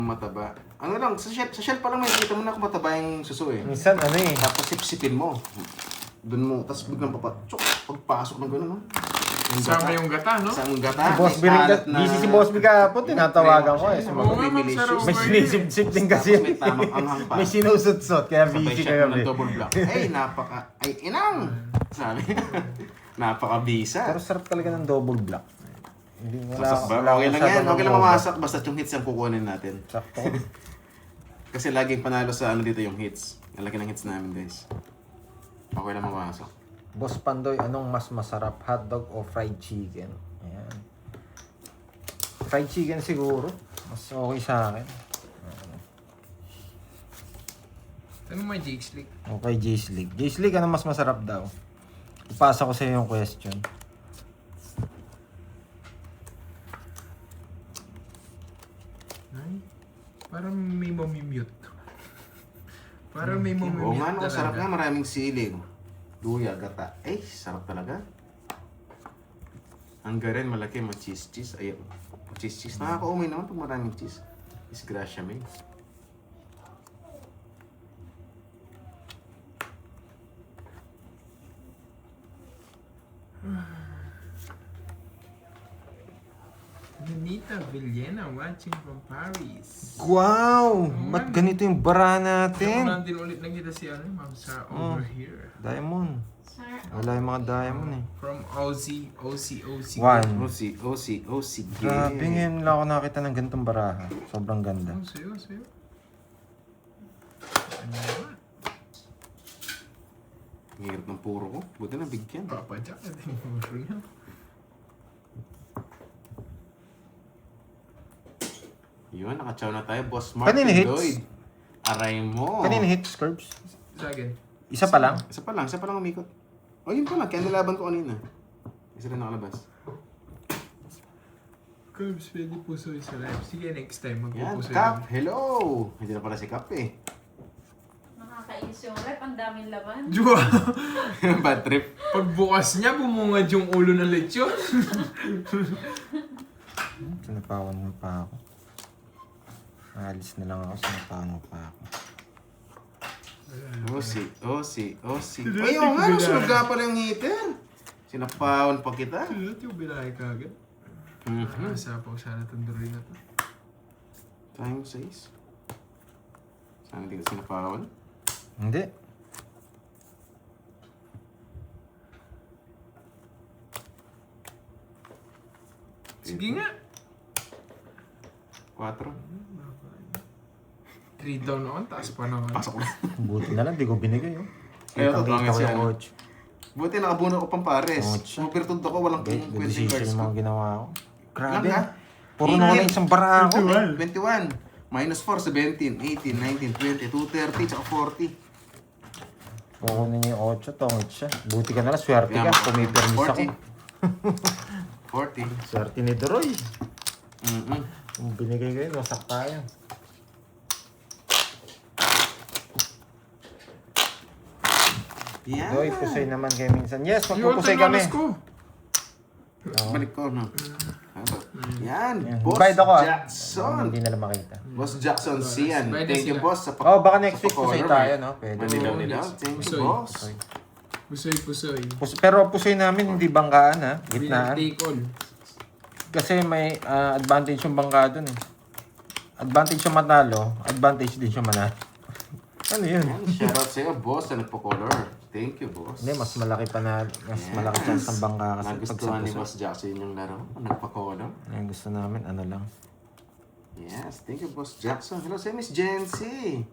mataba. Ano lang, sa shell pa lang may kita mo na kung mataba yung suso eh. Minsan ano eh. Tapos sipsipin mo. Doon mo, tapos biglang papatsok. Pagpasok ng gano'n, no? Sama yung gata, no? Sa yung gata. Si Boss B rin kasi, busy si Boss B kahapon, tinatawagan ko eh. Oo nga, Ma'am Sarah, May sinisip-sip din kasi. Tapos may tamang anghang pa. May sinusot-sot, kaya Sabay busy check mo kagabi. ng double block. Ay, ay, inang! Sabi. Napaka-bisa. Pero sarap talaga ng double block. Hindi, Masak ba? Okay lang yan. Okay lang mamasak. Basta yung hits ang kukunin natin. Sakto. Kasi laging panalo sa ano dito yung hits. Ang laki ng hits namin, guys. Okay lang mamasak. Boss Pandoy, anong mas masarap? Hotdog o fried chicken? Ayan. Fried chicken siguro. Mas okay sa akin. Ano may Jake Slick? Okay, J-Slick. J-Slick, ano mas masarap daw? Ipasa ko sa iyo yung question. Ay, parang may mamimute. Parang may mamimute Oo nga, no, talaga. sarap nga. Maraming sili. Luya, gata. Eh, sarap talaga. Ang garin, malaki. Ma-cheese. Ayaw. Cheese. Nakaka-umay naman pag maraming cheese. Disgrasya, may. Nita Villena watching from Paris. Wow! Ba't ganito yung bara Ito natin? natin ulit nakita si ano, Ma'am Sarah over here. Diamond. Wala yung mga diamond eh. From OC. One. OC. Grabe, ngayon lang ako nakita ng ganitong baraha. Sobrang ganda. Oh, sa'yo. Ang hirap ng puro ko. Buti na bigyan. Papa Jack, ito yung puro niya. Yun, nakachow na tayo. Boss Mark Kanina hits? Lloyd. Aray mo. Kanina hits, Curbs? Sa akin. Isa pa lang? Isa pa lang umikot. O yun pa lang, kaya nilaban ko kanina. Isa rin nakalabas. Curbs, pwede pusoy sa live. Sige, next time Yan, magpupusoy. Cap, hello! Hindi na pala si Cap eh. Nakakainis yung rep, ang daming laman. Jua! Bad trip. Pagbukas niya, bumungad yung ulo ng lechon. Sinapawan mo pa ako. Alis na lang ako, sinapawan mo pa ako. OC. Ayun nga, sunog ka pa ng heater. Sinapawan pa kita. Ito yung bilahe ka agad. Sapaw sana tandurin na to. Time 6. Sana hindi ka sinapawan. Hindi. Sige nga. 4. 3 down on, taas pa naman. Pasok na. Buti na lang, di ko binigay. Oh. Ayaw, totoo nga Kitang-kita ko siya, yung ano? coach. Buti nakabuno ko pang pares. Ocho. Mapirtod ako, walang Good kwenteng decision cards yung ko. mga ginawa ko. Grabe. Lang, ha? Puro na wala isang bara ako. 21. Minus 4, 17, 18, 19, 20, 230, tsaka 40. Kukunin niyo yung 8, tongit siya. Buti ka na lang, swerte ka. Yan. Pumipermis ako. 40. Swerte ni Doroy. Mm-mm. Kung binigay kayo, wasak tayo. Yan. Doroy, pusay naman kayo minsan. Yes, Yun, magpupusay kami. tinalas ko. Balik ko, no? Yan. Yan. Boss Bayad ako ah. Jackson. Hindi na lang makita. Boss Jackson Sian. Bayad Thank you, sila. boss. Sa Oh, baka next week sa pusay color, tayo, eh. no? Pwede. Manilaw. Thank you, Pusoy. boss. Pusoy. Pero pusay namin hindi banggaan ha, Winner gitnaan. take all. Kasi may advantage yung bangka dun eh. Advantage yung matalo, advantage din siya manalo. Ano yun? Yan, shoutout sa'yo, boss, na nagpo-color. Thank you, boss. Hindi, mas malaki pa na, mas malaki chance ng bangka kasi pag sa Nagustuhan ni puso. Boss Jackson yung laro. Nagpa-color. Yung gusto namin, ano lang. Yes, thank you, Boss Jackson. Hello, sa'yo, Miss Jency.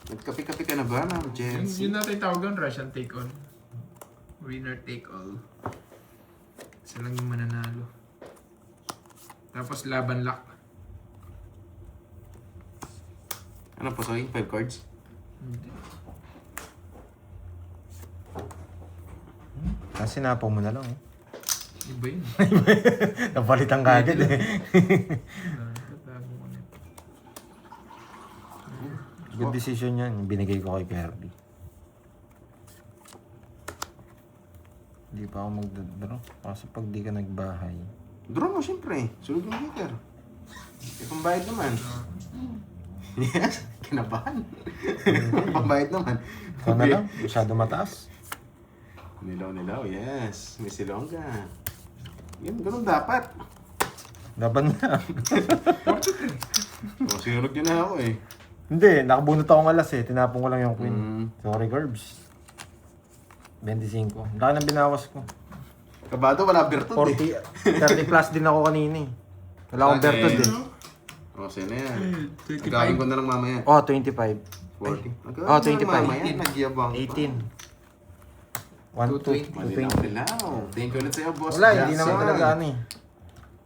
Nagkapi-kapi ka na ba, Ma'am Jency? Yun natin tawagan, Russian take all. Winner take all. Isa lang yung mananalo. Tapos laban lock. Ano po, sorry? 5 cards? Hindi. Kasi napo mo na lang eh. Iba yun. Napalitan ka agad eh. Tatago ko na. Good decision yan, yung binigay ko kay Kirby. Hindi pa ako magdadro. Kasi pag di ka nagbahay. Draw mo, syempre. Sunod yung hitter. E, pambayad naman. Yes, kinabahan. Pambayad naman. Ikaw na lang, masyado mataas. Nilaw, yes. May silongga. Yun, ganun dapat. Laban na. O, sinurog yun na ako eh. Hindi, nakabunot ako ng alas eh. Tinapon ko lang yung queen. Mm. Sorry, Curbs. 25. Laki nang binawas ko. Kabado, wala bertod eh. 30 plus din ako kanina eh. Wala akong Okay. bertod eh. O, sino yan? Agawin ko na lang mamaya. Oh, 25. 40. Agawin Oh, ko na lang 25. mamaya. Nagyabang pa. 18. 1, 2, Malinaw. 220. Thank you ulit sa'yo, boss. Wala, hindi Jackson. naman talaga ano eh.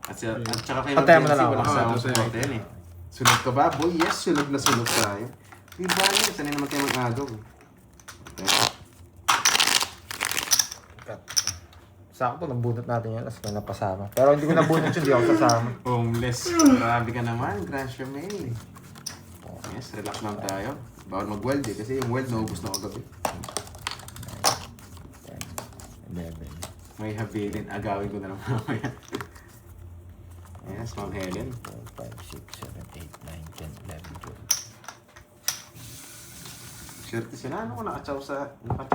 At saka kay Patay mo na Jency, lang walang ako. sawang Ito sa'yo. support yan eh. Sunod ka ba, boy? Yes, sunod na sunod tayo. Diba niya, sanay naman tayo mag-agaw. Okay. Sakto, nabunot natin yan. Tapos may napasama. Pero hindi ko nabunot yun, hindi ako sasama. Homeless. Grabe ka naman, Gracia May. Yes, relax lang tayo. Bawal mag-weld eh, kasi yung weld naubos na ako gabi. 11, May habilin, agawin ko na lang mamaya. Yes, Ma'am Helen. 4, 5, 6, 7, 8, 9, 10, 11, 12. Swerte sila, ano ko nakatsaw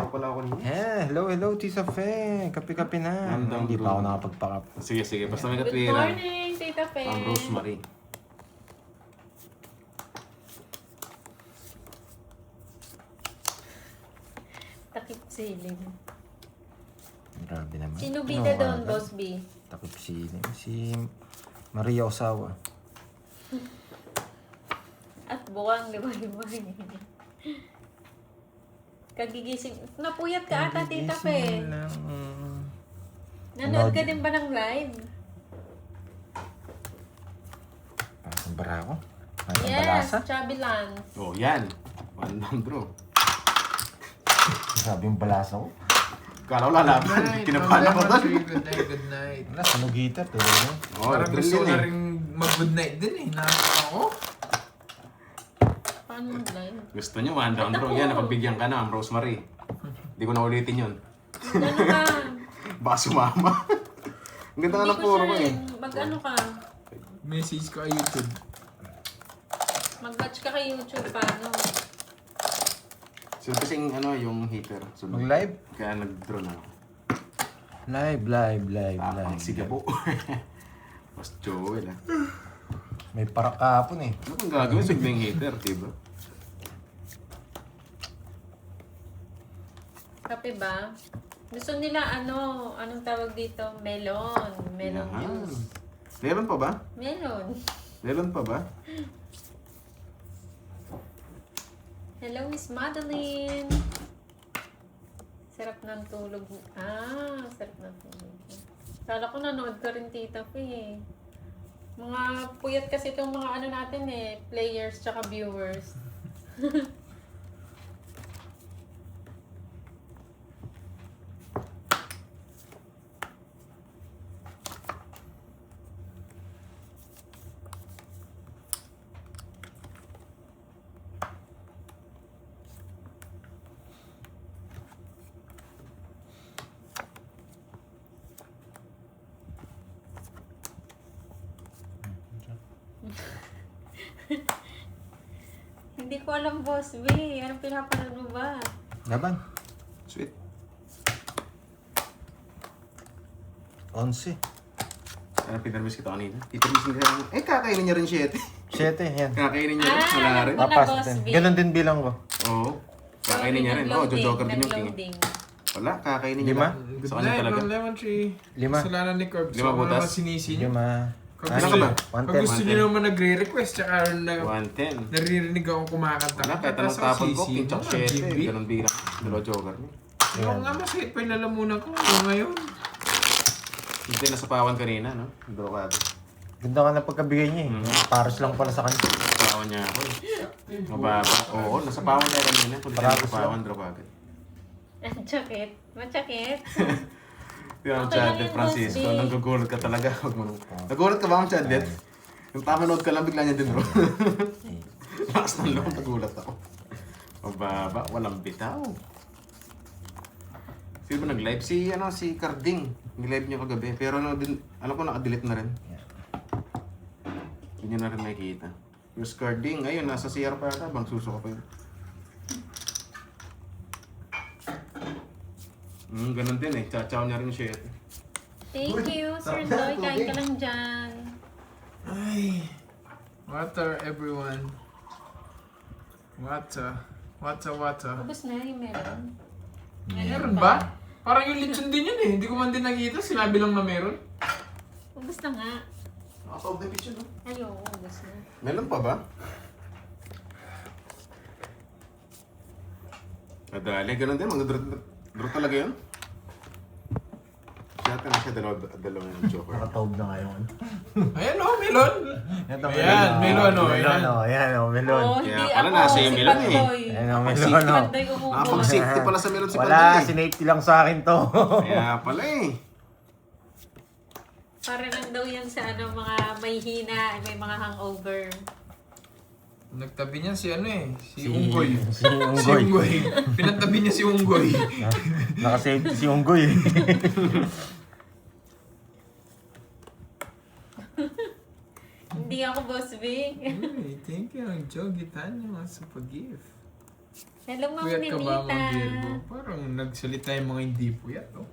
pala ako niya. Hello, Tisa Fe. Kape-kape na. Mandang Hindi pa ako bro. nakapagpakap. Sige, basta may Good katwiran. morning, Tita Fe. Ang Rosemary. Takip siling. Grabe naman. Sino bida doon, Ano, Boss B? Takip si Maria Osawa. At buwang liwa-liwa. Kagigising. Napuyat ka ata, Tita Fe. Gising lang. Nanood ka din ba ng live? Parang bara ako. Ay, ang Yes, balasa. Chubby Lance. Oh, yan. One down, bro. Grabe yung balasa ko. Kala ko lalaban. Kinabahan ako doon. Good night, good night. Wala, sanugita. Tulog mo. Oh, Parang drill gusto ko yun na eh. rin mag-good night din eh. Nasa ako. Paano yung live? Gusto nyo, one down, bro. Yan, napagbigyan ka na, Ma'am Rosemary. Hindi ko na ulitin yun. Mag-ano ka? Baka sumama. Ang ganda nga Hindi ng ko puro siya ko eh. rin. Mag-ano ka? Message ko kay YouTube. Mag-watch ka kay YouTube, paano? So kasing ano, yung heater. Sunod. Mag-live? Kaya nag-draw na ako. Live. Tapang sigabo. Mas Joel ah. May parak kahapon eh. Ano kung gagawin sa yung heater, diba? Kape ba? Gusto nila anong tawag dito? Melon. Melon Yan. juice. Meron pa ba? Melon. Meron pa ba? Hello, Miss Madeline. Sarap ng tulog. Sarap ng tulog. Kala ko nanood ka rin, Tita Fe. Mga puyat kasi itong mga ano natin eh, players tsaka viewers. Hindi ko alam, Boss B. Anong pinapanood mo ba? Laban. Sweet. 11. Ano pinarmis kita kanina? Itarmis niya. Eh, kakainin niya rin 7. 7, yan. Kakainin niya rin. Wala rin. Wala, Papas Boss din. B. Ganon din bilang ko. Oo. Kakainin niya rin. Oo, jojoker din yung king. Nag-loading. Wala, kakainin niya Lima? lang. Good Sa kanya night, talaga. Ma'am Lemon Tree. 5. Kasalanan ni Corb. 5 So, butas? naman sinisi niyo. 5. Pag Ano gusto, ka ba? pag gusto 110. niyo naman nagre-request, tsaka 110. naririnig ako kumakanta. Wala, kahit anong tapon ko, king chok 7. Ganon bilang. Dalawa joker niya. Yung nga masakit pa yung lalamunan ko. Yung ngayon. Hindi, nasa pawan kanina, no? Draw ka agad. Ganda nga na pagkabigay niya eh. Paros lang pala sa kanya. Pawan niya ako eh. Mababa. Oo, nasa pawan tayo kanina. Kulit niya nasa pawan, draw ka agad. Ang sakit. Machakit. Yung Okay lang Chad yun, Francisco, Boss B. nanggugulat ka talaga. Huwag mo nang- Nagulat ka ba ang Chad? Yung pamanood ka lang, bigla niya din bro. Lakas ng loob, nagulat ako. Mababa, walang bitaw. Sino ba nag-live? Si Carding. Nag-live niya kagabi. Pero alam ko naka-delete na rin. Hindi niyo na rin makikita. Yung skirting, ngayon, nasa CR pa ka, bang suso ka pa yun. Ganun din eh, chachaw niya rin siya. Thank you, Sir Doy. Kain ka lang dyan. Ay. Water, everyone. Water. Water. Ubus na yung meron. Meron ba? Parang yung lechon din yun eh. Hindi ko man din nakita. Sinabi lang na meron. Ubus na nga. Nakasolve na pitch yun, no? Ay, oo, ubus na. Meron pa ba? Dali, ganun din. Draw talaga yun. Siya dalawa yung joker. Nakataob na ngayon. Ayan o, melon. Ito, Ayan, melon o. Melon, Ayan. ayan o, melon. Oh, Kaya hindi pala ako. nasa yung Si melon eh. Pandoy. Ayan o, Si melon o. Pandoy umupo. Nakapag-safety pala sa meron si Wala, Panday. sinafety lang sa akin to. Kaya pala eh. Para lang daw yan sa ano, mga may hina, may mga hangover. Nagtabi niya si ano eh. Si Unggoy. Si Unggoy. Pinatabi niya si Unggoy. Nakasafety si Unggoy. Hindi ako, Boss Vic. Uy, thank you. Jogi Tanya sa pag-gift. Hello, Ma'am Puyat ka ba, Ninita. Ma'am Virgo? Parang nagsalita yung mga hindi puyat, oh.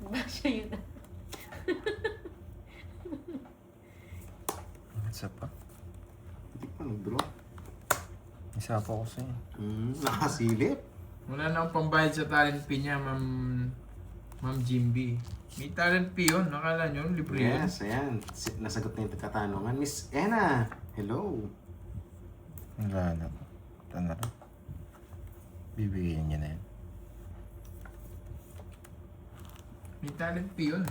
Ba siya yun? Isa pa. Hindi pa nag-draw. Isa pa ako sa'yo. Nakasilip. Wala na akong pambayad sa talent fee niya, Ma'am Jimby. May talent fee yun. Nakala nyo, libre yun. Yes, ayan. Nasagot na yung katanungan. Miss Ena, hello. Wala na. Ito na lang. Bibigyan niya na yan. May talent fee yun.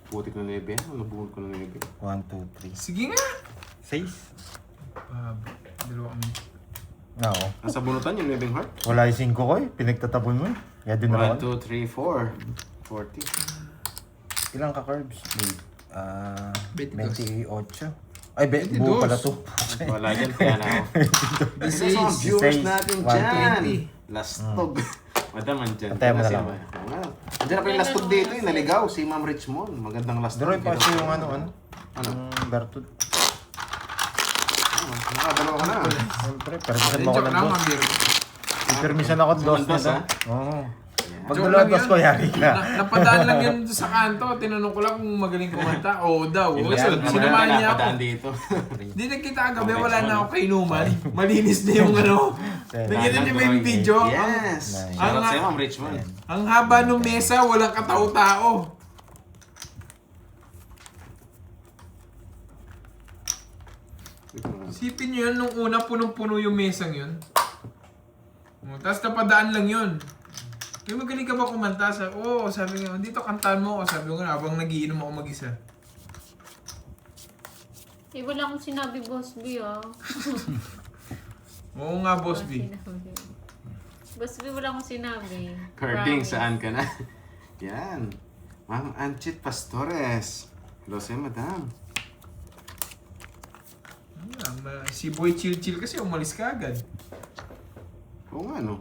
Putik na nebe. Nabuhol ko na nebe. 1, 2, 3. Sige nga! 6? Dalawa kami. Oo. Nasa bunutan yung nebeng heart. Wala yung 5 ko eh. Pinagtatapon mo eh. Kaya din 1, ako. 2, 3, 4. 40. Ilang ka carbs? 22. 28. Ay, 22. buo pala to. Wala dyan, kaya na ako. Isa sa mga viewers natin dyan. Lastog. Madam, andyan. Antayin mo na lang. Andyan na pa yung lastog dito eh. Naligaw si Ma'am Richmond. Magandang lastog. Doroy pa siya yung ano. Ano? Bertud. Nakadalawa ka na. Siyempre, permisan mo ako Joke ng lang, dos. Ma'am Virgo. Permisan ako ng dos Dos, nito. ha? Oo. Pag Joke nalabas lang yun. ko, yari ka. Napadaan lang yun sa kanto. Tinanong ko lang kung magaling kumanta. Oo daw. Sinamahan niya ako. Padaan dito. Di nagkita agabi, wala na ako kainuman. Malinis na yung ano. Nakita niyo ba yung video? Yes. Nice. Shoutout sa'yo, Ma'am Richmond. Ang haba ng mesa, walang katao-tao. Isipin niyo yun, nung una punong-puno yung mesang yun. Tapos napadaan lang yun. Yung magaling ka ba kumanta? Oo, sabi nga, dito kantaan mo ako. Sabi ko nga, habang nagiinom ako mag-isa. Eh, wala akong sinabi, Boss B, ah. Oo nga, Boss B. Boss B, wala akong sinabi. Carding, Promise. saan ka na? Yan. Ma'am Anchit Pastores. Hello sa'yo, madam. Si Boy Chill kasi umalis ka agad. Oo nga, no?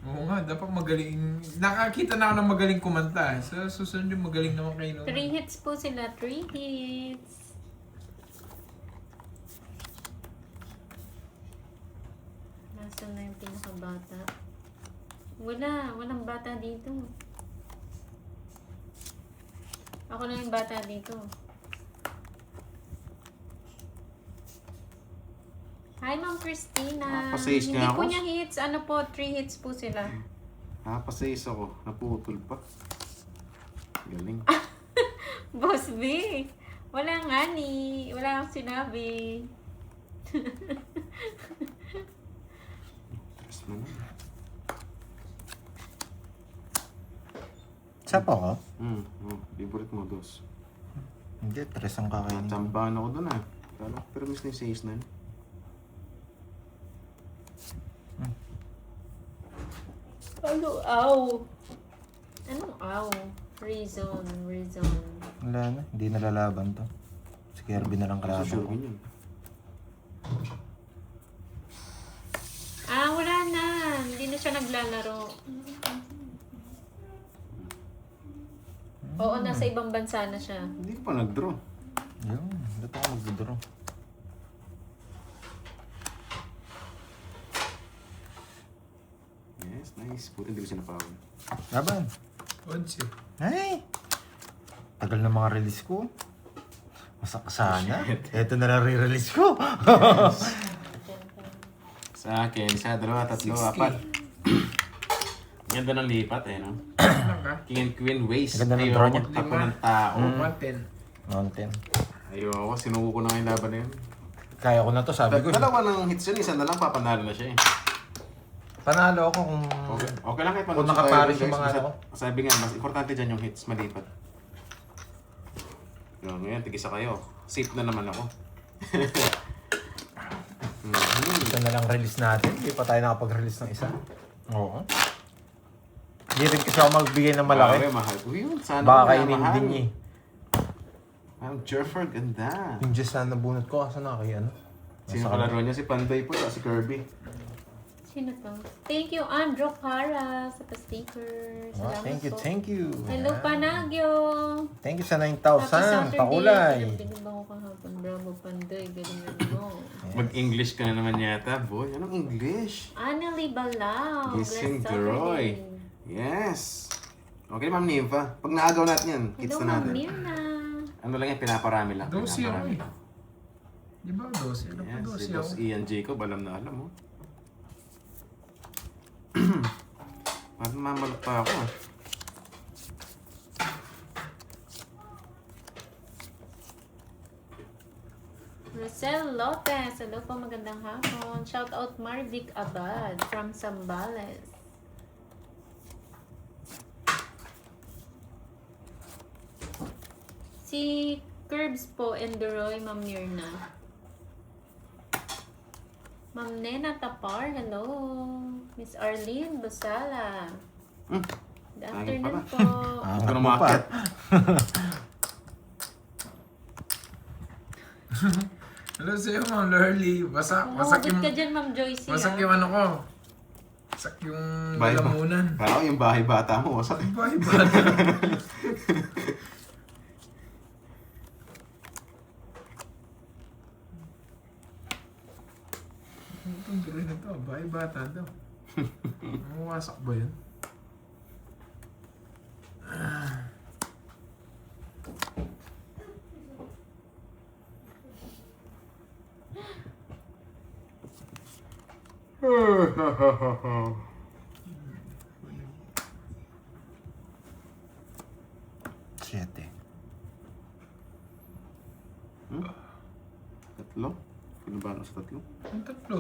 Oo nga, dapat magaling. Nakakita na ako ng magaling kumanta. Sa susunod yung magaling naman kayo. 3 hits po sila, 3 hits. Nasaan na yung pinakabata? Walang bata dito. Ako na yung bata dito. Hi, Ma'am Christina. Pasayis Hindi nga po ako. niya hits. Ano po, 3 hits po sila. Pasayis ako. Naputol pa. Galing. Boss B, wala nga ni. Wala akong sinabi. Yes, man. Isa pa ako? Favorite mo, dos. Hindi, 3 ang kakainin. Tsambahan ako doon ah. Kala ko permis na yung 6 na yun. Ano, aw? Anong aw? Reason. Wala na, hindi nalalaban to. Si Kirby na lang kalaban ko. Sure yun. na siya naglalaro. Oo, nasa ibang bansa na siya. Hindi ko pa nag-draw. Yun, dito ako mag-draw. Yes, nice. Buti hindi ko siya napawin. Laban. Odds eh. Ay! Tagal na mga release ko. Masak sana. Ito na lang re-release ko. Sa akin, isa, dalawa, tatlo, 60. apat. Ganda ng lipat eh, no? Ano ka? King and Queen waste. Ganda ng Ayoko draw niya. tapo ng tao. 110. Mountain. Ayoko, sinuko ko na nga yung laban na yun. Kaya ko na to, sabi ko. Dalawa ng hits yun, isa na lang papanalo na siya eh. Panalo ako kung... Okay lang kahit Kung manalo nakapares tayo, yung guys. mga Basta- ano ko. Sabi nga, mas importante dyan yung hits, malipat. Yun, ngayon, tigisa kayo. Safe na naman ako. Ito na lang release natin. Hindi pa tayo nakapag-release ng isa. Oo. Hindi rin kasi ako magbigay ng malaki. Grabe, mahal ko yun. Sana Baka ko kainin minamahal. din niya eh. Ang Jerfer, ganda. Yung just na nabunot ko, asa na kay ano? Sino kalaro niya? Si Panday po, si Kirby. Sino to? Thank you, Andrew Cara, sa pa-stickers. Oh, Salamat thank you, po. thank you. Hello, Ayan. Panagyo. Thank you sa Happy 9,000. Saturday. Pakulay. Pinagbinig ba ako kahapon? Bravo, Panday. Galing mo. Mag-English ka na naman yata, boy. Anong English? Annalie Balao. Gising Blessed Deroy. Saturday. Yes. Okay, Ma'am Nympha. Pag naagaw natin yan, kids Hello, na Ma'am natin. Mirna. Ano lang yan, pinaparami lang. Dosi ako Pinaparami eh. lang. Di ba dosi? Ano pa Yes, dosi si ako? Boss Ian Jacob, alam na alam mo. Parang mamalak pa ako ah. Rosel Lopez. Hello po, magandang hapon. Shout out Marvic Abad from Zambales. Si Curbs po, Enderoy, Ma'am Mirna. Ma'am Nena Tapar, hello. Miss Arlene Basala. Hmm. Good Hangin afternoon pala. po. Huwag ka na umakit. Hello sa'yo, Ma'am Lurley. Wasak Umugot yung... ka dyan, Ma'am Joyce. Wasak yung ano ko. Wasak yung lalamunan. Parang yung bahay bata mo, wasak. Bye, bata. Itong gano'n na to, bahay bata daw. Mawasak ba yun? Siyete. Tatlo? Pinabano sa tatlo? Ang tatlo.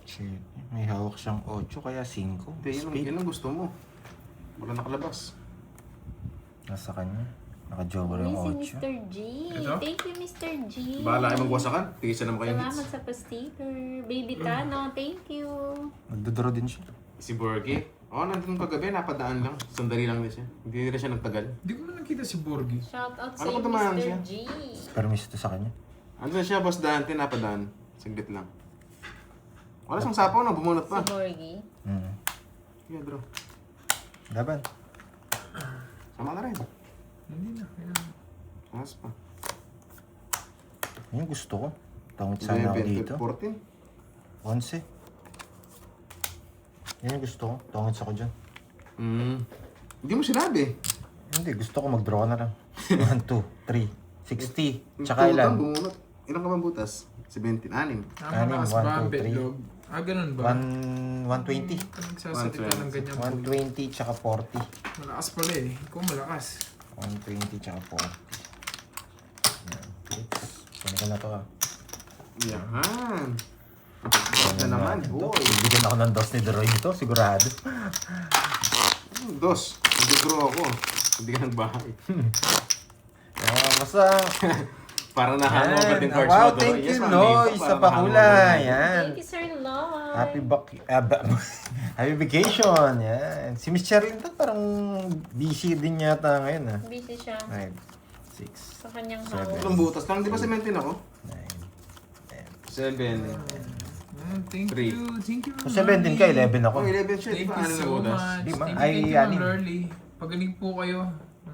Siyete. May hawak siyang 8 kaya 5. Hindi, yun ang gusto mo. Wala nakalabas. Nasa kanya. Naka-jowa Uy, yung si 8. Mr. G. Ito? Thank you, Mr. G. Bahala kayo magwasakan. Tigisa naman kayo Salamat hits. sa pa-sticker. Baby Tano, thank you. Nagdodraw din siya. Si Borgie. Oo, nandun kagabi, napadaan lang. Sandali lang din siya. Hindi rin siya nagtagal. Hindi ko na nakita si Borgie. Shout out sa Ano iyo, ba dumaan Mr. siya? G. Permis ito sa kanya. Andun siya, Boss Dante, napadaan. Saglit lang. Wala siyang sapaw na, bumunot pa. Si Borgie. Yeah, bro. Laban. Sama na rin. Hindi na. Kaya... Mas pa. Yung gusto ko. Tangit sana ako dito. 14. 11. Yan yung gusto ko. Tangit ako dyan. Hindi mo sinabi. Hindi, gusto ko mag-draw na lang. 1, 2, 3, 60. Tsaka Tutang, ilan? bumunot. Ilang ka bang butas? 17, 6. Tama na, Anim, kas ba 1, ang 2, 3. betlog? Ganun ba? 120. Ito nagsasalita ng ganyan po. 120 tsaka 40. Malakas pala eh. Ikaw malakas. 120 tsaka 40. Yan. Kunin ko na to ah. Yan. Na naman, boy. Bibigyan ako ng dos ni Deroy nito, sigurado. Dos. Nag-draw ako. Hindi ka nagbahay. Basta. Parang nahanga Yan. agad yung cards Wow, mo. thank Yes, you, ma'am. Noy, Parang sa nahanga pakulay. agad. Yan. Thank you, Sir Lloyd. Happy vacation. Yan. Si Miss Cheryl to parang busy din yata ngayon ah. Busy siya 5, 6, sa kanyang Seven. house. Ilang butas lang. Di ba sementin ako? 9, 10. 7. Thank Three. you. Thank you. Kung 17 ka, 11 ako. Oh, 11 siya. Di Thank ba? you Ano so na butas? much. Di ba? Thank Ay, you, Ma'am anim. Lurley. Pagaling po kayo.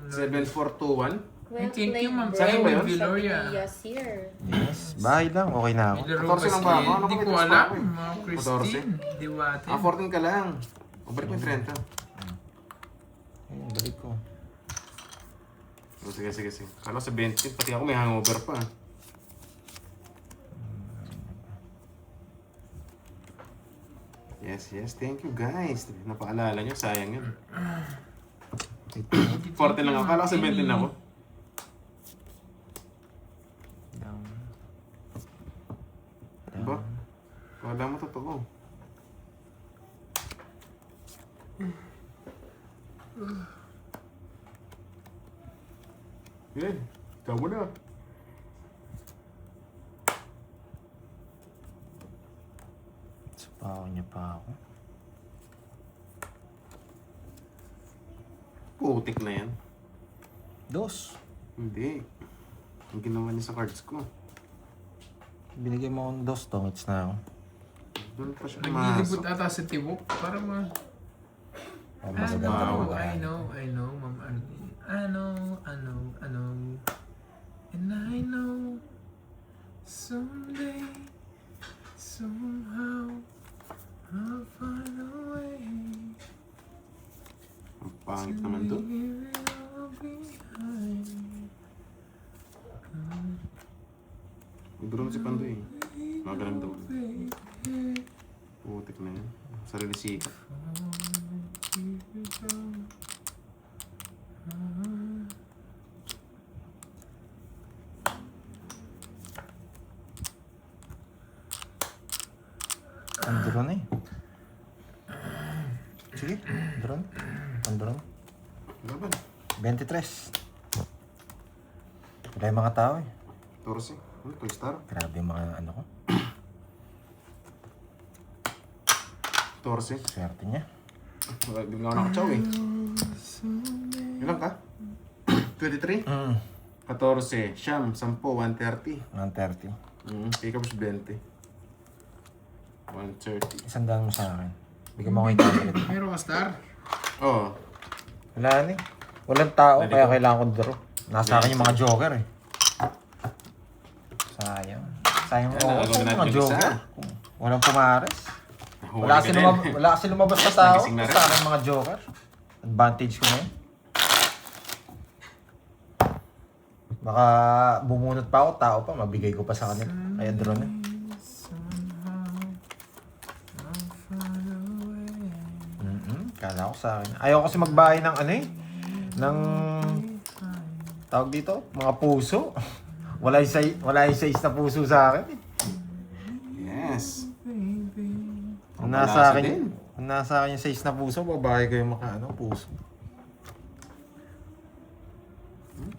7421. Well Thank you, Ma'am. played, Saan ba bro. yun? Viloria. Sabi ni Yasir. Yes, bahay lang. Okay na ako. May laro 14 lang ba ako? Ano Hindi kami ko tapos alam. pa ako eh? Mga Christine. Diwate. 14 ka lang. O, balik mo yung 30. Ayun, balik ko. Oh, sige, sige, sige. Kala ko sa 20, pati ako may hangover pa. Yes, yes. Thank you, guys. Napaalala nyo, sayang yun. 14 lang ako. Kala ko sa 20 na ako. Down. Diba? Kala mo totoo. Yan. Ikaw mo na. Sa pao niya pa ako. Putik na yan. Dos. Hindi. Ang ginawa niya sa cards ko. Binigay mo akong dos, tongits na ako. Doon pa siya Naglilibot pumasok. ata sa tibok. Para ma... Oh, I magaganda know, naman. I know, Ma'am Arlene. I know. And I know someday, somehow, I'll find a way Ang pangit to naman doon. leave it all behind. Nagdurong si Pandoy. Magalang daw. Putik na yan. Sarili sikat. Ang drone eh. Sige, drone. Ang drone. Laban. 23. Wala yung mga tao eh. Torsi. Ano? Toy Star? Grabe yung mga ano ko. Torsi. Swerte niya. Wala, di nga ako nakachaw eh. Ilan ka? 23? 14, Siyam, 10, 130. 130. Pick up 20. 130. Isang daan mo sa akin. Bigyan mo ako yung tablet. Meron ka star? Oh, Wala na eh. Walang tao, Dali kaya ko. kailangan ko draw. Nasa akin yung mga joker eh. Sayang. Sayang Yan, ako nagawin sa natin mga yung joker. isa. Walang pumares. nahuli Wala ka kasi, din. wala kasi lumabas na tao. Nagising na rin. Sa akin mga joker. Advantage ko na yun. Baka bumunot pa ako, tao pa, mabigay ko pa sa kanila. Kaya draw na. Kala ko sa akin. Ayaw kasi magbahay ng ano eh. Ng tawag dito, mga puso. Wala yung size na puso sa akin eh. Yes. Kung nasa akin, din. kung nasa akin yung size na puso, babae ko yung puso.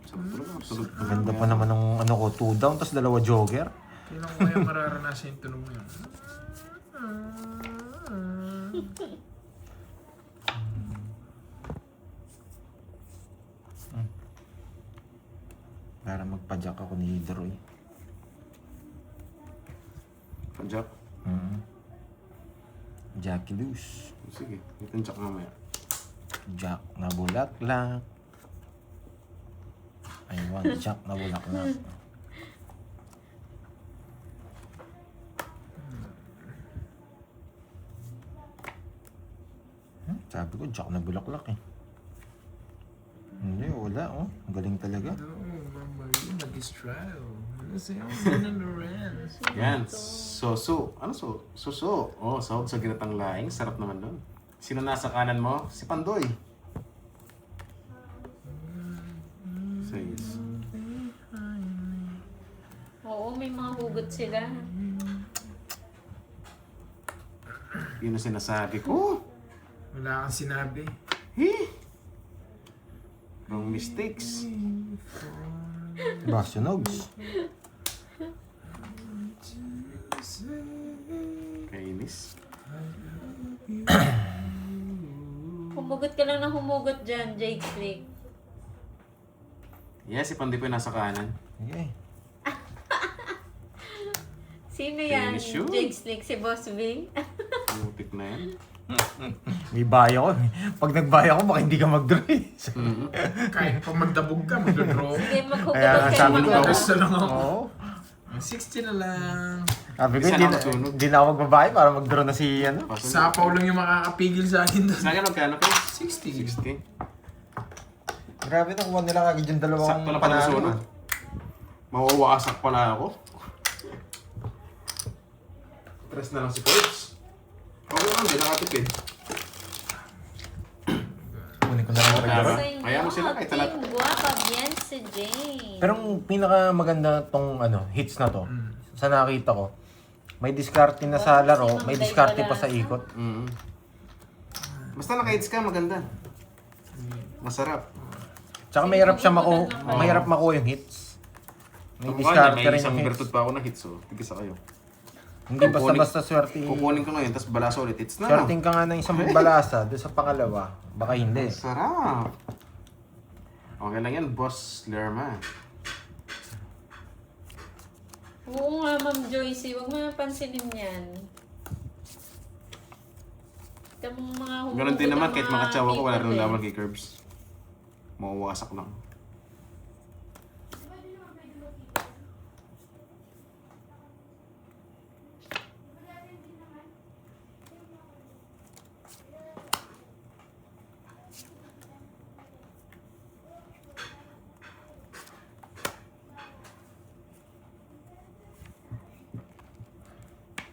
Tulog. Ganda pa naman ng ano ko, 2 down, tapos 2 jogger. Kailan ko kaya mararanasan yung tunog mo yun? Para magpa-jack ako ni Droy. Panjak. Jackie loose. Sige, itong jack mamaya. Jack na bulaklak. I want Jack na bulaklak. Sabi ko, Jack na bulaklak eh. Hindi, wala oh. Ang galing talaga. No, Mama, yun nag-straddle. Kasi ako sinanaran. Yan, soso. Ano so? Soso. Oh, sahog sa ginatang laing. Sarap naman doon. Sino nasa kanan mo? Si Pandoy. 6. Oo, may mga hugot sila. Yun ang sinasabi ko. Wala kang sinabi. Wrong mistakes. Ba, sunogs. Kainis. Humugot ka lang ng humugot dyan, Jake Click. Yes, si Pandoy po yung nasa kanan. Okay. Sino yan? Finish yun. Jake Snake, si Boss V? Putik na yan. May bayo ko. Pag nagbaya ko, baka hindi ka mag-draw eh. Kahit pag magdabog ka, magdodraw. Sige, Kaya maghugot kayo sabi ko, mga Gusto lang ako. Oo. 60 na lang. Sabi ko, Isa hindi lang na, masunog. hindi na ako magbabae para mag-draw na si ano. Sapaw lang yung makakapigil sa akin doon. Sa akin, magkano kayo? 60. 60. Grabe na, kuha nila kagad yung dalawang Sakto na pala sunog. Mawawasak pala ako. Tres na lang si Coach. Okay lang, hindi nakatipid. Kunin ko na lang Tama. regular. Kaya mo sila kahit talat. Team Guapa, bien si Jane. Pero ang pinaka maganda tong hits na to, sa nakita ko, may diskarte na sa laro, may diskarte pa sa ikot. Mm. Basta naka-hits ka, maganda. Masarap. Tsaka mahirap siya mahirap makuha yung hits. May Ang diskarte may rin isang yung bertud hits. pa ako na hits, oh. Tigisa kayo. Hindi basta-basta swerte. Kukunin ko ngayon, tapos balasa ulit. Hits na lang. Swerting ka nga ng isang balasa, doon sa pangalawa, baka hindi. Sarap. Okay lang yan, Boss Lerma. Oo nga, Ma'am Joycey, huwag mo napansinin yan. Kamang mga humuhugot Ganun din naman, ng kahit mga makatsawa ko, wala people rin eh. laban kay Curbs. Mawawasak lang.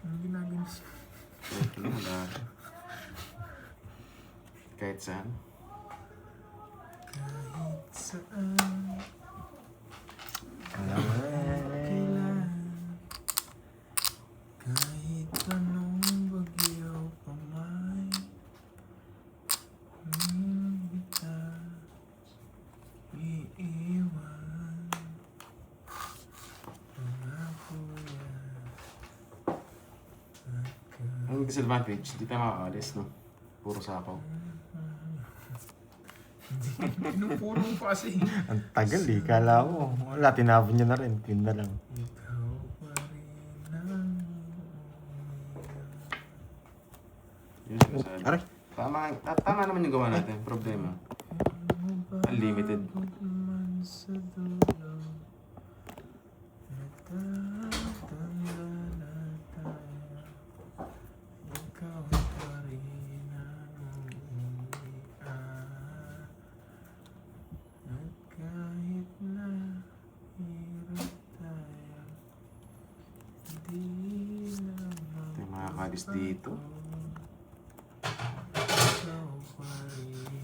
Ang ginagawa siya. Wala. Kahit saan. Saan? Kailan? Kahit anong bagyo pa may bita iiwan. Pangako yan. Ang disadvantage, di tayo makakalis, no? Puro sapaw. Pinupuro mo pa kasi. Ang tagal eh, kala ko. Wala, tinapon niya na rin. Yun na lang. Ikaw pa rin ang Yun sinasabi. Aray. Tama naman yung gawa natin. Problema. Unlimited. man sa dulo. Nagtatanda na tayo. Ikaw pa rin ang umiiyak. At kahit na hirap tayo, di naman Tayo makakalis dito. ikaw pa rin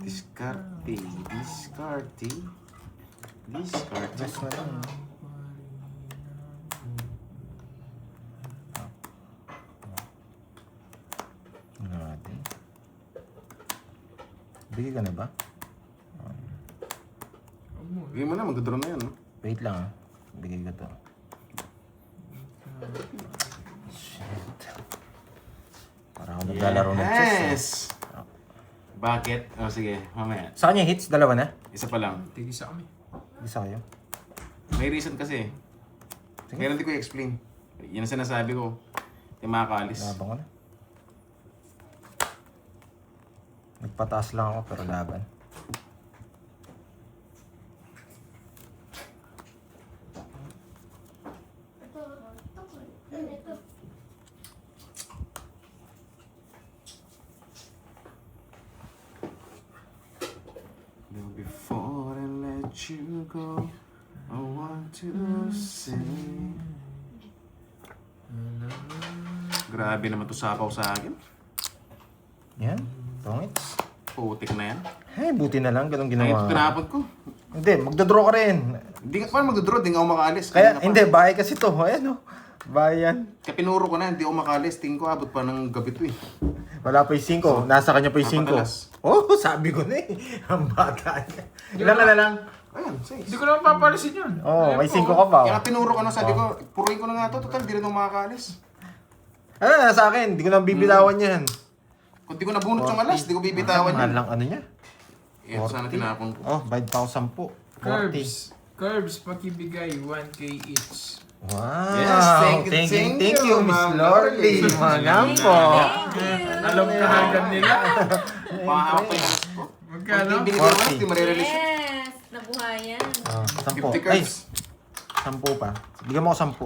Discarte. Discarte. Discarte. Yes na lang. Natin. Bigay ka na ba? Bigyan mo na, magdodraw na yan, no? Wait lang ah. Bigay ko to. Shit. Para ako naglalaro ng chess. Yes! Bakit? Oh, sige, mamaya. Sa kanya hits, dalawa na? Isa pa lang. tigisa kami. Isa kayo? May reason kasi. Sige. Kaya hindi ko i-explain. Yan ang sinasabi ko. Yung makakaalis. Laban ko na. Nagpataas lang ako pero laban. Now before I let you go, I want to say. Grabe naman to sapaw sa akin. Yan. Tongits. Putik na yan. Hey, buti na lang. Ganun Ay, ito ginawa. tinapon ko. Hindi, magdodraw ka rin. Hindi ka paano magdodraw, hindi nga ako makaalis. Kaya, Kanina pa. hindi, bahay kasi to. Ayan o. Bahay yan. Kaya pinuro ko na, hindi ako makaalis. Tingin ko, abot pa ng gabi to eh. Wala pa yung 5. Nasa kanya pa yung 5. Napadalas. Oh, sabi ko na eh. Ang bata niya. Ilan ka na lang? Ayan, 6. Hindi ko naman papalisin yun. Oh, Ayan may po. 5 ka pa. Kaya Oh. pinuro ko na, sabi ko, puruin ko na nga to. Total, di rin ako makakaalis. Ano na sa akin? Hindi ko na bibilawan yan. Kung di ko nabunot ng alas, di ko bibitawan Mahal yun. lang ano niya. Ito sana 40. tinapon ko. Oh, bayad pa ako 10. 40. Curbs, pakibigay 1K each. Wow! Yes, thank you, Miss Ma'am Lorly. Lorly. Manam po. Alam ka agad nila. Pahapay. Magkano? Kung di binigay ng alas, di marirelease yun. Yes! Nabuhayan. 10. 50 Ay, cards. 10 pa. Bigyan mo ako 10.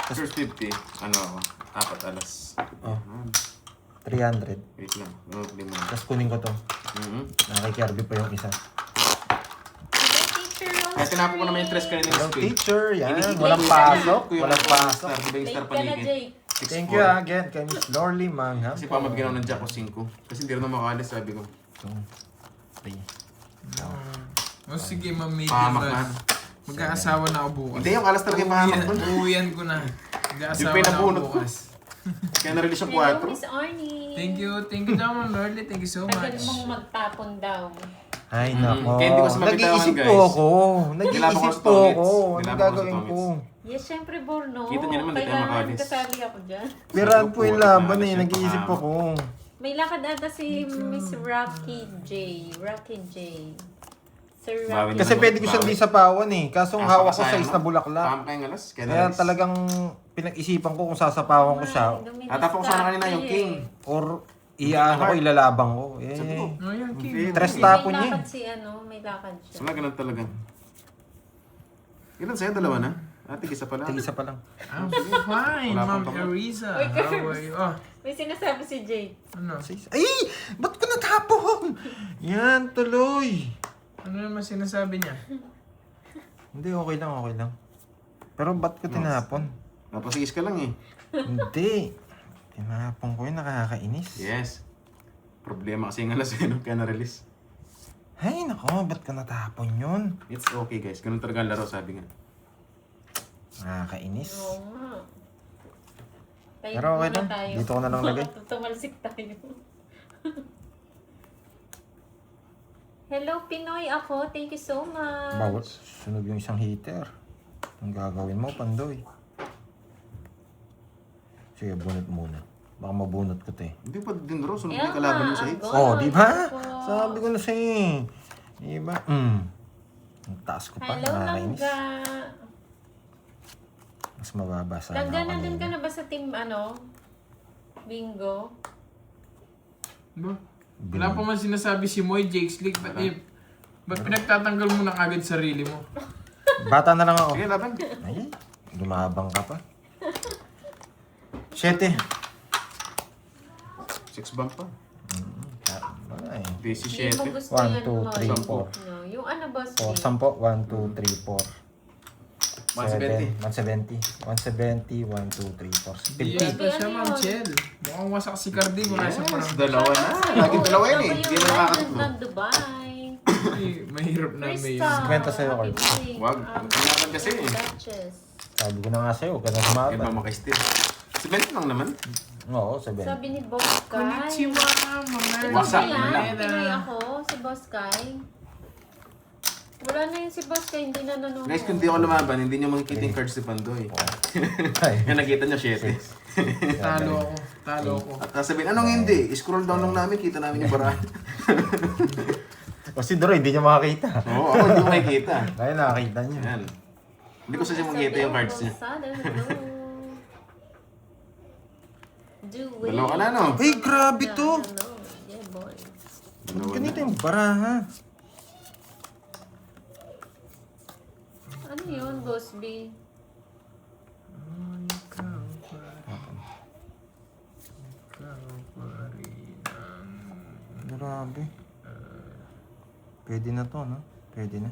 First 50. Ano ako? 4 alas. Oh. 300. Wait lang. No, di mo. Tapos kunin ko to. Nakikirby pa yung isa. Kaya tinapon ko naman yung 3 kanina Hello, ng screen. teacher. Yan. Ini-play Walang ko pasok. yung Walang pasok. star, di ba yung Late star ka na, paligid? Jake. 6-4. Thank you again kay Miss Lorly Mangham. Kasi pa ginawa ng Jack ko 5. Kasi hindi rin na makalis, sabi ko. 3. O sige, mamigil Pahamak na. na. Mag-aasawa na ako bukas. Hindi, yung alas talaga yung mahamak doon. Uuwian ko na. Yung Mag-aasawa na ako pinabunot ko. bukas. Kaya na-release yung Hello, 4. Miss Arnie. Thank you naman, Lordy. Thank you so Tagal much. mong magtapon daw. Ay, nako. Kaya hindi ko sa mabitawan, Nag-iisip guys. po ako. Nilaban ko Nag-iisip sa po Tomits. ako. Ano Nilaban ko sa gagawin ko? Tomits. Yes, syempre, Borno. Kita niyo naman, di tayo Kailangan makalis. kasali ako dyan. Piraan po yung laban eh. Siya, Nag-iisip pahamak. ako. May lakad ata si Miss Rocky J. Rocky J. Sir Bawi Rocky. Kasi pwede ko siyang di sapawan eh. Kaso ang hawak ko sa sayang, is na bulaklak. Paham kayong alas. Kaya Kaya na-release. talagang pinag-isipan ko kung sasapawan ko siya. Tatapos ko sana kanina yung king. Or iyaano ko, ilalabang ko. Sabi ko, Eh, Oh, yan, King. tres May tapon niya. lakad si ano, may lakad siya. Sala ganun talaga. Ilan sa'yo? Dalawa na? Tig-isa pala. Tig-isa pa lang. I'm fine, Wala Ma'am pang tama. Teresa. Uy, How are you? Oh, May sinasabi si Jay. ano? Ay! Ba't ko natapon? Yan, tuloy. Ano naman sinasabi niya? Hindi, okay lang. Pero ba't ko tinapon? Napasigis ka lang eh. Hindi. Tinapon ko yun, nakakainis. Yes. Problema kasi yung alas eh, no? Kaya na-release. Ay, nako, ba't ko natapon yun? It's okay guys. Ganun talaga ang laro, sabi nga. Nakakainis. Oo nga. Tayo Pero okay muna lang. tayo. Dito ko na lang lagay. Tumalsik tayo. Hello, Pinoy ako. Thank you so much. Bawat sunog yung isang heater. Ang gagawin mo, Pandoy. Sige, bunot muna. Baka mabunot ko to eh. Hindi pa din raw. Sunod Kaya yung kalaban mo nga, sa ang hits. goal. Oh, di ba? Opo. Sabi ko na sa'yo eh. Di ba? Ang taas ko pa, Hello, nakakainis. Langga. Mas mababa sana Langga, ako nandun ka kanina. na ba sa team, bingo? Ba? Wala pa man sinasabi si Moy, Jake's League. Ba't pinagtatanggal mo na agad sarili mo? Bata na lang ako. Sige, laban. Ay, lumabang ka pa. 7. 6 bump pa. Ay. Busy Hindi mo 7. gusto 1, yan, 2, Moy. 3, 4. No, yung ano, boss? 4, 10. 1, 2, 3, 4. 170. 170, 1, 2, 3, 4. Hindi 50. yata siya, Ma'am Chel. Mukhang wasak si Cardi. Wala siya Yes, parang... dalawa na. Laging dalawa yan eh. Hindi na nakakatlo. ng Dubai. Mahirap na may... Crystal. Kwenta sa'yo, Carl. Happy birthday. Wag. Kailangan kasi eh. Duchess. Sabi ko na nga sa'yo, huwag ka na Yan ba sumabat. makaistil? 7 lang naman. Oo, 7. Sabi ni Boss Kai. Konnichiwa, Ikaw Wasak ba na. yan? Pinoy ako, si Boss Kai. Wala na yun si Boss Kai, hindi na nanonood. Guys, kung di ako lumaban, hindi nyo makikita yung cards ni Pandoy. Yan, nakita nyo 7. Talo ako. At sabihin, anong hindi? Scroll down lang namin, kita namin yung barahan. O si Doro, hindi niya makakita. Oo, ako hindi ko makikita. Kaya nakakita niya. Yan. Hindi ko sa makikita yung cards niya. Dalawa ka na, no? Ay, grabe to! Yeah, boy. Dalawa Ganito na. yung baraha. Ano yun, Boss B? Grabe. Pwede na to, no? Pwede na.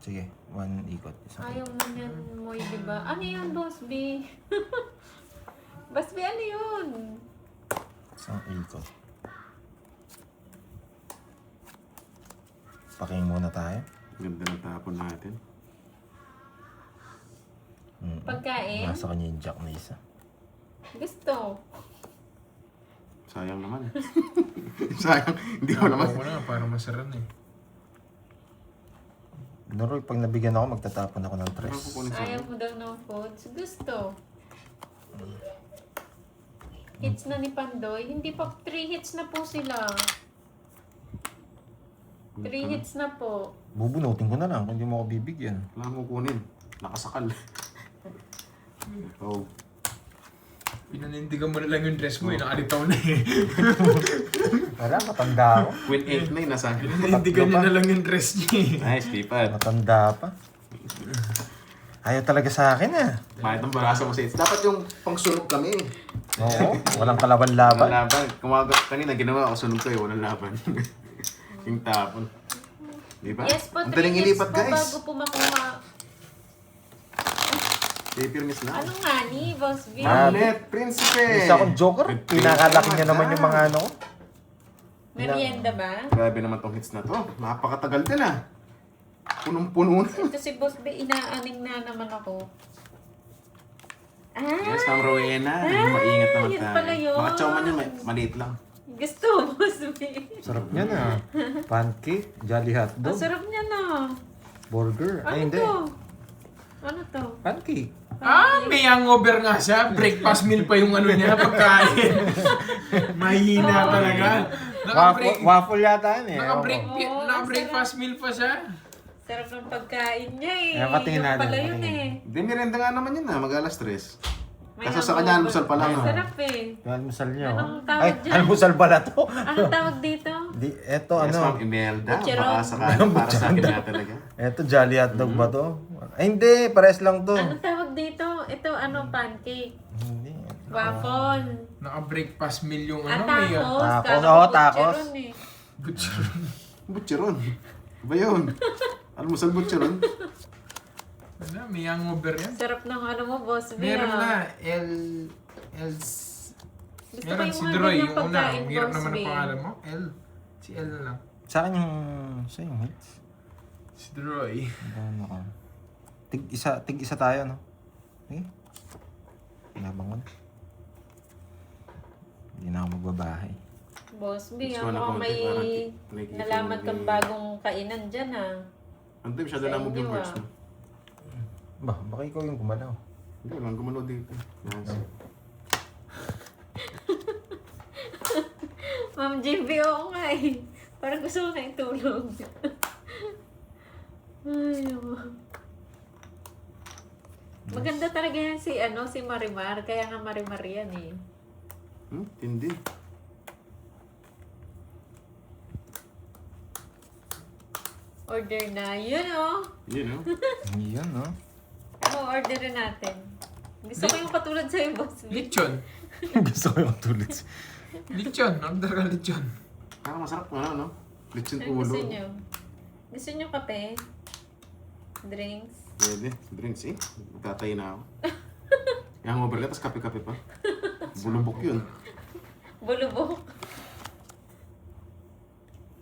Sige, 1 ikot. Isang Ayaw mo yan, Moy, di ba? Ano yun, Boss B? Boss B, ano yun? Isang ikot. Paking muna tayo. Ganda ng tapon natin. Pagkain? Nasa kanya yung jack na isa. Gusto. Sayang naman. Sayang. Hindi ko naman. Ako na, parang masaran eh. Noroy, pag nabigyan ako, magtatapon ako ng Ano tres. kukunin sa Ayaw mo daw ng foods? Gusto. hits na ni Pandoy. Hindi pa, 3 hits na po sila. 3 hits na po. Bubunutin ko na lang kung hindi mo ako bibigyan. Wala mo kunin. Nakasakal. Oh. Pinanindigan mo na lang yung dress mo, nakalitaw na eh. Wala, matanda ako. Queen 8 na yun, nasa akin. Pinanindigan niya na lang yung dress niya eh. Nice, Pipad. Matanda pa. Ayaw talaga sa akin ah. Bakit ang barasa mo sa hits? Dapat yung pangsunog kami. Oo, walang kalaban-laban. Walang laban. Kumagat kanina, ginawa ako sunog kayo, walang laban. Yung tapon. Diba? Yes po, Ang 3 daling hits ilipat, po guys. bago po makuha. Paper miss na. Ano nga ni, Boss V? Hamlet, Prinsipe! Isa akong joker. Pinakalaki niya naman yung mga ano. Merienda ba? Grabe naman tong hits na to. Napakatagal din ah. Punong-puno na. Ito si Boss B, inaaning na naman ako. Yes, Ma'am Rowena. Maingat naman yun tayo. pala yun. Mga chow man yun, maliit lang. Gusto mo, Boss B? Sarap niya na. Pancake, jolly Ang hotdog, sarap niya na. burger. Ano Ay, hindi. to? Ano to? Pancake. May hangover nga siya. Breakfast meal pa yung ano niya, pagkain. Mahina talaga. Waffle yata yun eh. Naka-breakfast meal pa siya. Sarap ng pagkain niya eh. Ayan, patingin Yung natin, pala yun patingin. eh. Di, merenda nga naman yun ah. Mag-alas 3. May Kaso sa hangover. kanya, almusal pa lang. ah. Sarap eh. Yung almusal niyo. Anong oh. tawag Ay, dyan? almusal pala to. Anong tawag dito? Di, eto Yes, ano. Ma'am Imelda. Butcheron. Baka sakali para sa akin nga talaga. Eto, jolly hotdog ba to? Ay, hindi. Pares lang to. Anong tawag dito? Ito ano, pancake. Hindi. Waffle. Naka-breakfast meal yung At ano. May tacos. Tacos, Kala oo, ko tacos. butcheron eh. butcheron. Butcheron. Ba yun? Almusal butcheron? Wala, may hangover yan. Sarap ng ano mo, Boss B. Meron ah. na. Gusto ko Meron yung si mga Droy, ganyang yung una. pagkain, Ang hirap Boss naman B. ang pangalan mo. Si L na lang. Sa akin yung... Sa yung hits. Si Droy. Ano ka? Tig isa tayo, no? Eh? Nabangon. Hindi na ako magbabahay. Boss B, Gusto ah, ko na mukhang konti, may parang nakikita nalaman mo kang yung- bagong kainan dyan ah. Hindi, masyado Sa na mo inyo, viewers ah. mo. Baka ikaw yung gumalaw. Hindi, walang gumano dito. Yes. Ma'am JB, oo nga eh. Parang gusto ko na itulog. Ay, ako. Maganda talaga yan si Marimar. Kaya nga Marimar yan eh. Tindi. Order na. Yun oh. Yun, no? Yun, no? Ano orderin natin? Gusto ko yung katulad sa'yo, Boss B. Lechon. Gusto ko yung tulad. Lechon. Order ka lechon. Masarap mo, no? Lechon Ano ulo. gusto nyo? Gusto nyo kape? Drinks? Pwede. Drinks, eh. Magtatay na ako. Yung hangover ka, tapos kape-kape pa. Bulubok yun. Bulubok?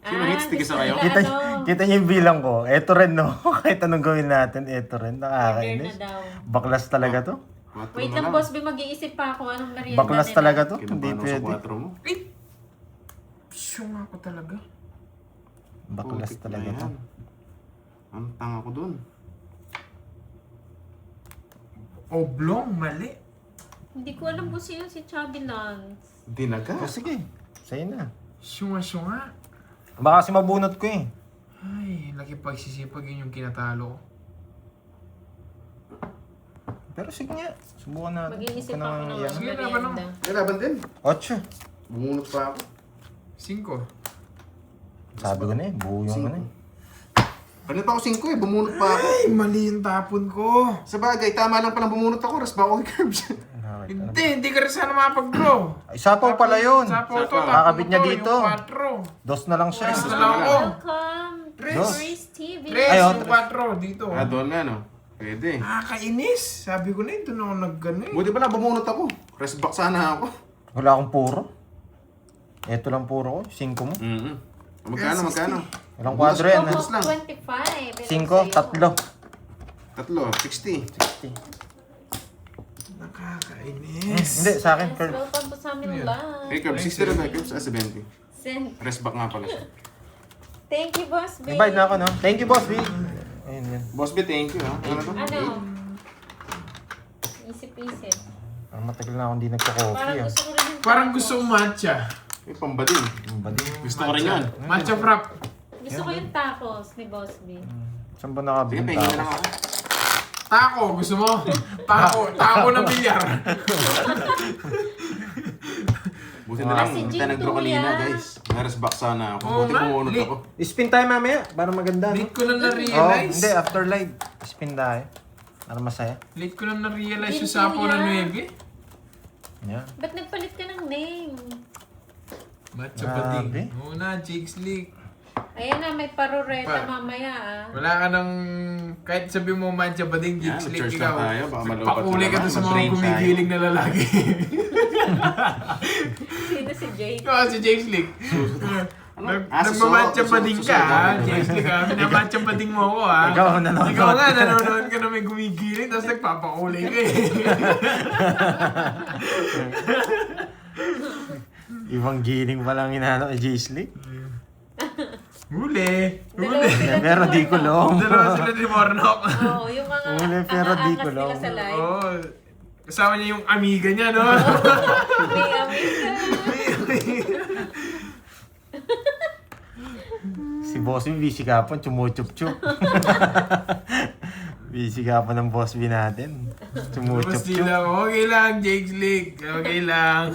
Sino hits? Tigisa kayo? gusto nila, Kita niyo yung bilang ko. Eto rin, no? Kahit anong gawin natin, eto rin. Order na Nakakainis. daw. Baklas talaga to. 4 Wait na lang, Boss B. Mag-iisip pa ako anong merienda Baklas nila. talaga to. Hindi Kinabahan ako sa pwede. 4 mo. Ay! Siyong ako talaga. Baklas Putik talaga na to. yan. Ang tanga ko dun. Oblong, mali. Hindi ko alam kung sino si Chubby Lance. Dinaga. O sige, sa'yo na. Syunga-syunga. Baka kasi mabunot ko eh. Ay, nakipagsisipag yun yung kinatalo ko. Pero sige nga, subukan natin. Mag-iisip Huwag ka ako nang ng iyan. Sige, merienda. laban mo. May laban din. 8. Bumunot pa ako. 5. Sabi ko na eh, buo yung ano eh. Kanina pa ako 5 eh. Bumunot pa ako. Ay, mali yung tapon ko. Sa bagay, tama lang palang bumunot ako. Ras ba ako kay Curbs? Hindi ka rin sana makapag-draw. Ay, sapaw pala yun. Sapaw to, Kakabit niya tapon to, dito. Yung 4. Dos na lang siya. Dos eh. na lang ako. Welcome to Dos. Chris TV. Tres, Ay, oh, yung tres. 4 dito. Ah, doon nga no. Pwede. Nakakainis. Sabi ko na ito na ako nag-gano eh. Buti pala bumunot ako. Rest back sana ako. Wala akong puro. Ito lang puro ko. 5 mo. Magkano? Walang kwadro yan. Bukas lang. 25. 5, 3. Tatlo, 60. Nakakainis. Hindi, sa akin, Yes, Curb. welcome po sa aming live. Hey Curbs, 60 rin ba? Curbs, 70. Send. Rest back nga pala siya. Thank you, Boss B. May bayad na ako, no? Thank you, boss, B. Ayun yan. Boss B, thank you ha. Ano to? Ano? Isip-isip. Ang matagal na akong hindi nagko-coffee. Parang Ah. gusto ko rin yung Parang gusto kong matcha. May pambading. Ang bading. Gusto ko rin yan. Matcha frap. Gusto ko yung tacos ni Boss B. Saan ba Sige, nakabili pahingin na lang ako. Taco, gusto mo? Taco ng bilyar. Buti na lang, Si hindi Jim tayo nag-draw kanina, Tuya. guys. Naras back sana ako. Oo Buti nga, pumunod li- ako. Spin tayo mamaya, para maganda. No? Late ko lang Oh, na-realize. hindi, after live. Spin tayo. Para masaya. Late ko lang na-realize Jim yung sapo Tuya. na 9. Yan. Ba't nagpalit ka ng name? Matcha Grabe. bading. Oo na, Jake Slick. Ayan na, may parureta Pa- mamaya ah. Wala ka nang, kahit sabi mo matcha bading, Yan, Jake Slick, mag-church ikaw. lang tayo, baka malupat Pakulay ka naman, to sa mga mag-brain gumigiling na lalaki. Sino si Jake? Ikaw si Jake Slick. Nagmamatcha susunod, bading ka, susunod. ha? Jake Slick, ha? Minamatcha bading mo ako, ha? Ikaw, nanonood. Ikaw nga, nanonood ka na may gumigiling, tapos nagpapakulay ka, eh. Ibang giling pa lang inaano kay J-Slick. Huli! Dalawa Huli! sila Pero di ko long. Dalawa sila ni Mornok. Oo, yung mga Uli, pero di ko angas nila lang. sa live. Oo. Kasama niya yung amiga niya, no? May amiga. Si Boss B, busy kapon, chumuchup-chup. Busy kapon ng Boss B natin. Tapos Chumuchup-chup. sila, okay lang, Jake Slick. Okay lang.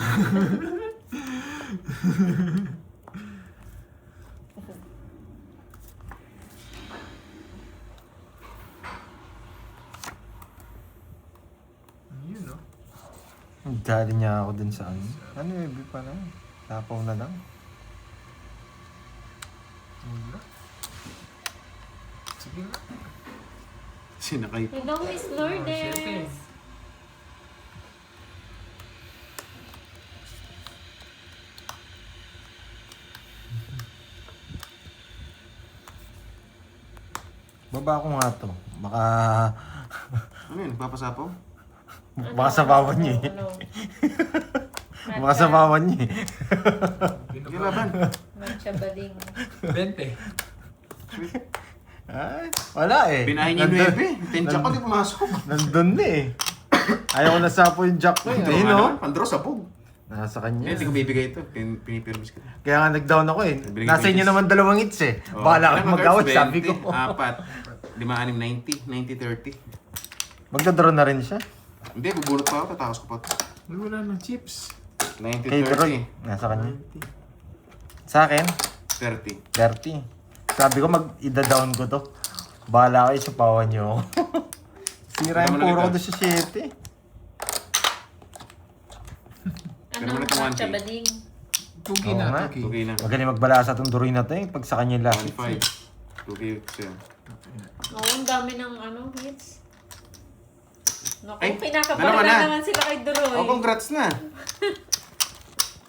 Yun, no? Dali niya ako dun sa ano. Ano yung pa na? Tapaw na lang. Wala. Sige nga. Sinakay. Hello, Miss Siyempre. Lourdes. Baba ko nga to. Baka... Ano yun, nagpapasapaw? Baka sabawan niya eh. Ano? Baka sabawan niya eh. Sige, laban. Matcha bading. 20. Ay, wala eh. Binahin niya yung 9. Tensya ko, di pumasok. Nandun na eh. Ayaw ko nasapo yung jack ko eh. Ayun o. Pandro, sabog. Nasa Hindi kanya. ko bibigay ito. Pinipirmis ko. Kaya nga nag-down ako eh. Binigay Nasa ko inyo yung- naman 2 hits eh. Oh. Bahala Alam ka mo, mag-out, guys, sabi 20, ko. 4, 5, 5, 90, 90, 30. Magda-draw na rin siya. Hindi, bubulot pa ako, tatakas ko pa ito. Wala ng chips. 90, Kay Droy. 30. Nasa kanya. Sa akin, 30. 30. Sabi ko mag-ida-down ko to. Bahala kayo, supawan nyo ako. Sira yung Alam mo na puro ko kita. doon sa 7. Pero Ano? wala kang Matcha 1K. bading. Tugi Oo na, nga. tugi. Okay na. Magaling magbalasa itong Duroy na to eh. Pag sa kanya yung last hits eh. 1.5. 2K sa'yo. Oo, ang dami ng ano, hits. Naku, Ay, kinakabahan dalawa na na. naman sila kay Duroy. Oh, congrats na.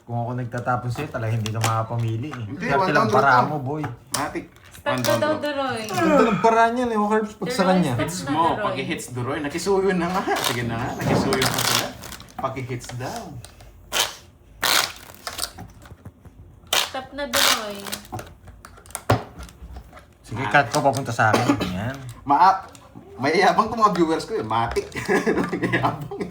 Kung ako nagtatapon sa'yo, talaga hindi ka makapamili eh. Hindi, Swerte one lang down para draw mo, boy. Matik. Start One ko down daw, draw. Duroy. Ganda ng paraan yan eh. Yung herbs pag sa Duroy, kanya. start Hits na, mo, Duroy. paki-hits Duroy. Nakisuyo na nga. Sige na nga, nakisuyo na sila. Paki-hits daw. Stop na, Duroy. Sige, cut ko papunta sa akin. Yan. Mayayabang itong mga viewers ko eh. Matik. Mayayabang eh.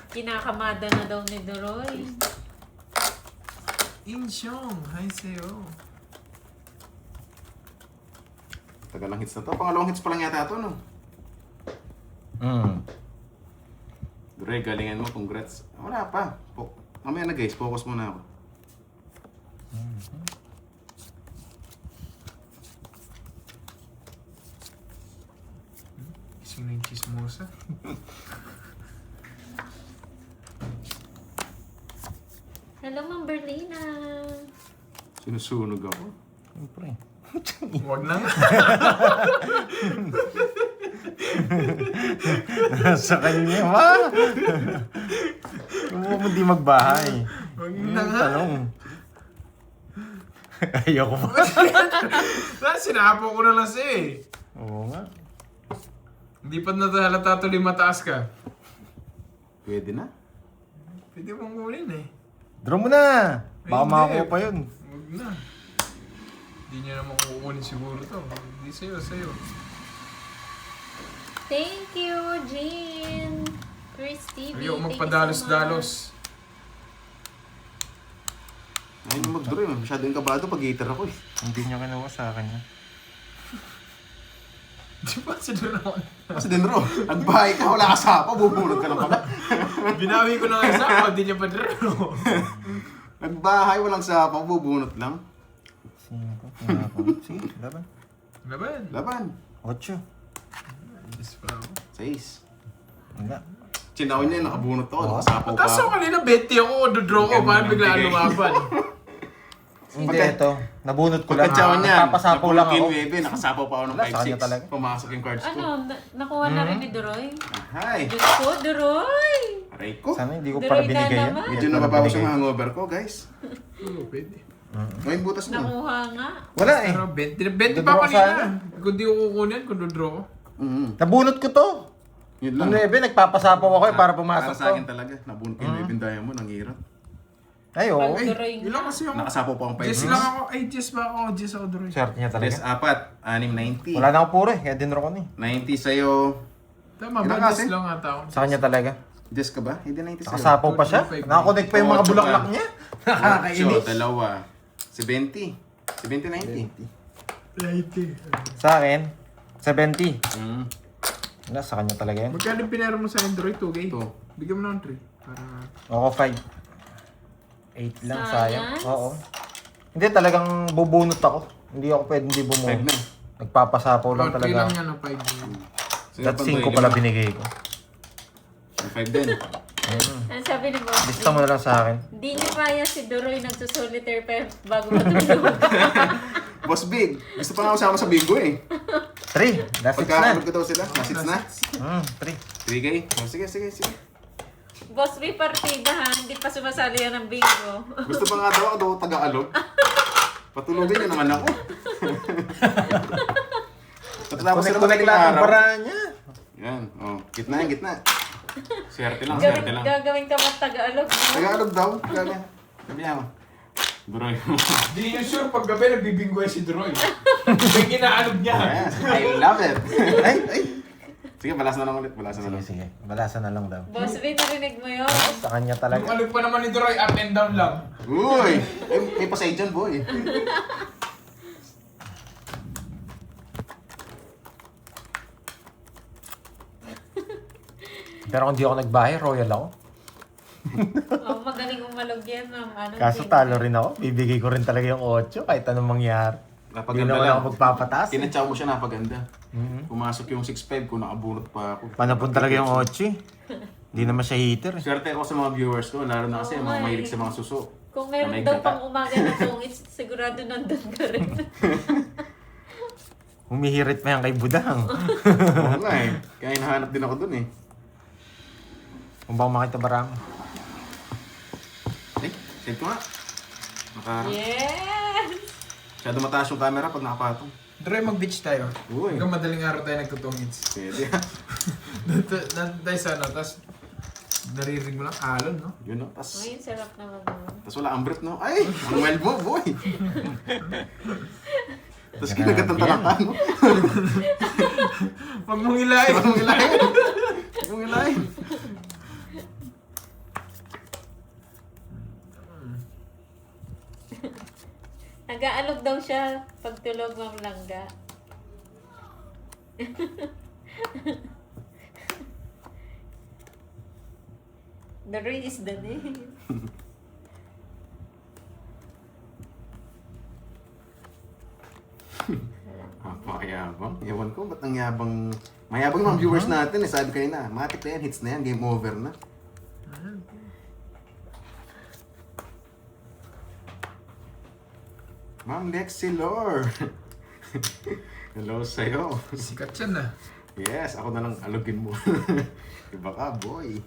Kinakamada na daw ni Duroy. Insyong, hi sa'yo. Tagal ng hits na to. Pangalawang hits pa lang yata ito, no? Duroy, galingan mo. Congrats. Wala pa. Mamaya na guys, focus muna ako. Sino yung chismosa? Hello, Ma'am Berlina. Sinusunog ako. Siyempre. Huwag na nga. Nasa kanya, ma! Huwag mo di magbahay. Huwag Yun na ang nga. tanong. Ayoko ba? Sinapo ko na lang siya eh. Oo nga. Hindi pa natalata tuloy mataas ka. Pwede na. Pwede mong kunin eh. Draw mo na! Baka Ay, makakuha hindi. pa yun. Huwag na. Hindi niya naman kukunin siguro to. Hindi sa'yo, sa'yo. Thank you, Jean. Chris TV, Ayaw thank you so much. magpadalos-dalos. Ayun yung mag-draw eh. Masyado yung kabado pag hater ako eh. Hindi niya kinuha sa akin yan. Di ba si Doron? Kasi din bro, nagbahay ka, wala ka sapa, bubunod ka lang pala. Binawi ko na nga isa, hindi niya pa Doron. Nagbahay, walang sapa, bubunot lang. 5, sige, laban. Laban. Laban. 8. Yes pa ako. 6. Wala. Chinawin niya, nakabunot ako, Oo. nakasapaw pa. Tapos ako kanina, 20 ako, dodraw ko, paano biglaan lumaban? Hindi, Pagka- ito. Nabunot ko lang. Pagkatsawan niyan, Napapasapaw lang ako. nakasapaw pa ako ng Wala, sa kanya 5-6. talaga. Pumasok yung cards ko. Ano, nakuha na rin ni Duroy? Hi! Diyos ko, Duroy! Aray ko. Sana hindi ko Duroy pala ka binigay yan. naman. Hindi Medyo ko pala nababawas binigay. yung hangover ko, guys. Oo, pwede. Ngayon butas mo. Nakuha nga. Wala eh. Pero 20 pa Dodraw ko kanina. sana. Kung di ko kukunin, kung dodraw ko. Nabunot ko to. Yun Ang lang. 9, nagpapasapaw ako eh para pumasok Para sa akin to. talaga. Nabunot ko yung Webin Diamond, ang hirap. Ay, oo. Ay, Duroy nga. ilang kasi ako. Nakasapaw pa akong 5-6. Jess lang ako. Ay, Jess ba ako? Jess ako Doron. Swerte niya talaga. Yes, 4. 6, 90. Wala na ako puro eh. Kaya dinro ko ni. 90 sa'yo. Tama Ilang ba? kasi? Jess lang ata ako. Sa kanya talaga. Jess ka ba? Hindi 90 sa'yo. Nakasapaw pa siya. 25. Nakakonect pa yung mga Oo, bulaklak tsaka- niya. 8, Nakakainis. 2. 70. 70, 90. 80. Sa akin, 70. Mm. Wala, sa kanya talaga yan. Magkano pinera mo sa Android? 2K? Ito. Bigyan mo na ng 3. Para... Ako 5. 8 lang, sayang. Sayang. Oo. Hindi, talagang bubunot ako. Hindi ako pwede hindi 5 bumunot. na. Nagpapasapaw lang Oh, 3 talaga. lang yan, 5. That 5 pala binigay ko. 5 din. Ano sabi ni Boss? Lista mo na lang sa akin. Hindi niya kaya si Duroy nagsusolitaire pa bago matulog. Boss Big, gusto pa nga ako sama sa bingo eh. 3. Last 6 na. Pagkakalog ko daw sila, nasits na. 3. 3K? Oh, sige, sige, sige. Boss, may partida ha. Hindi pa sumasali yan ng bingo. Gusto pa nga daw ako daw taga-alog. Patulogin niyo naman ako. Patapos sila madaling lang ang araw. bara niya. Yan, oh. Gitna yan, gitna. Swerte lang, swerte lang. Gagawin ka ba taga-alog? No? Taga-alog daw. Gaga. Sabi niya ako. Duroy. Hindi nyo sure pag gabi nagbibinggoy si Droy. Yung inaalog niya. Yes, I love it. Ay, ay. Sige, balas na lang ulit. Balas na Sige, lang. sige. Balasan na lang daw. Boss, may narinig mo yun? Sa kanya Yung talaga. alog pa naman ni Droy, up and down lang. Uy! May pasay dyan, boy. Pero kung di ako nagbahay, royal ako. Oh, magaling umalog yan, ma'am. Ano, Kaso talo rin ako. Bibigay ko rin talaga yung 8 kahit anong mangyari. Hindi Napaganda naman lang. ako magpapataas. Tinatsaw mo siya, napaganda. Mhm. Pumasok yung 6'5", kung nakabunot pa ako. Panapon talaga yung 8 eh. Hindi naman siya heater eh. Swerte ako sa mga viewers ko, lalo na kasi Oo, mga eh. mahilig sa mga suso. Kung meron May daw gata. pang umaga na tungits, sigurado nandun ka rin. Humihirit pa yan kay Budang. Oo nga eh. Kaya hinahanap din ako dun eh. Kung baka makita barang. Eh, save ko nga. Nakaharap. Yes! Masyado mataas yung camera pag nakapatong. Droy, mag-beach tayo. Uy. Hanggang madaling araw tayo nagtutungits. Pwede. Nandun tayo sa ano, tapos naririnig mo lang alon, no? Yun no. Tas Ay, sarap naman naman. wala ang breath no. Ay! Ang wild mo, boy! Tapos kinagat ng talakan, no? Huwag mong hilahin. Huwag mong ilahin. Huwag mong ilahin. Nag-aalog daw siya pag tulog ng langga. The rain is the name. Napakayabang. Ewan ko, ba't ang yabang... Mayabang yung mga viewers natin eh. Sabi kanina, matik na yan, hits na yan, game over na. Ma'am Lexi Lore. Hello sa'yo. Sikat yan na. Yes, ako na lang alugin mo. Iba ka, boy.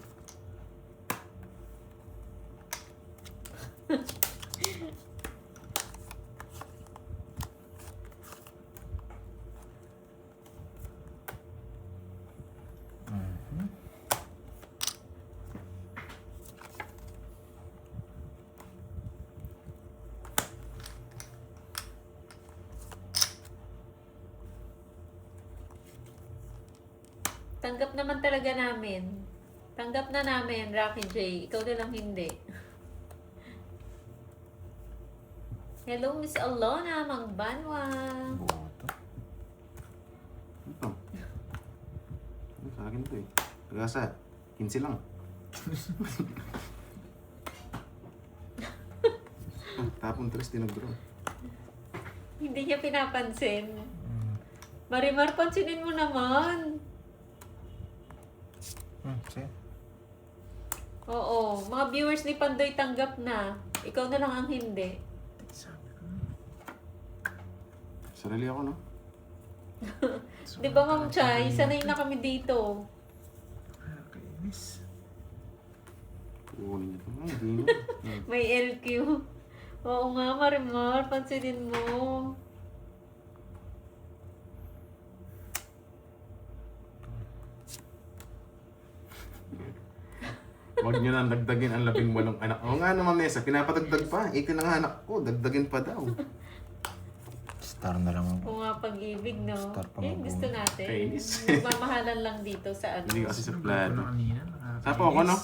Tanggap naman talaga namin. Tanggap na namin, Rocky J. Ikaw na lang hindi. Hello, Miss Alona Mangbanwa. Boto. Ito. Sa akin to eh. Tagasa, 15 lang. Tapon 3 din nag-draw. Hindi niya pinapansin. Marimar, pansinin mo naman. Sige. Oo, mga viewers ni Pandoy tanggap na. Ikaw na lang ang hindi. Sarili ako, no? Di ba, Ma'am Chay? Sanay na kami dito. Nakakainis. Kunin niyo ito. Ay, hindi na. May LQ. Oo nga, Marimar, pansinin mo. Huwag niyo na dagdagin ang 18 anak. Oo nga naman, Mesa. Pinapatagdag pa. 18 ang anak ko. Dagdagin pa daw. Star na lang. Kung nga pag-ibig, no? Star pa Eh, mabuhay. gusto natin. Kainis. Magmamahalan lang dito sa ano. Hindi kasi sa Ano plano. kanina? Sapo ako, no?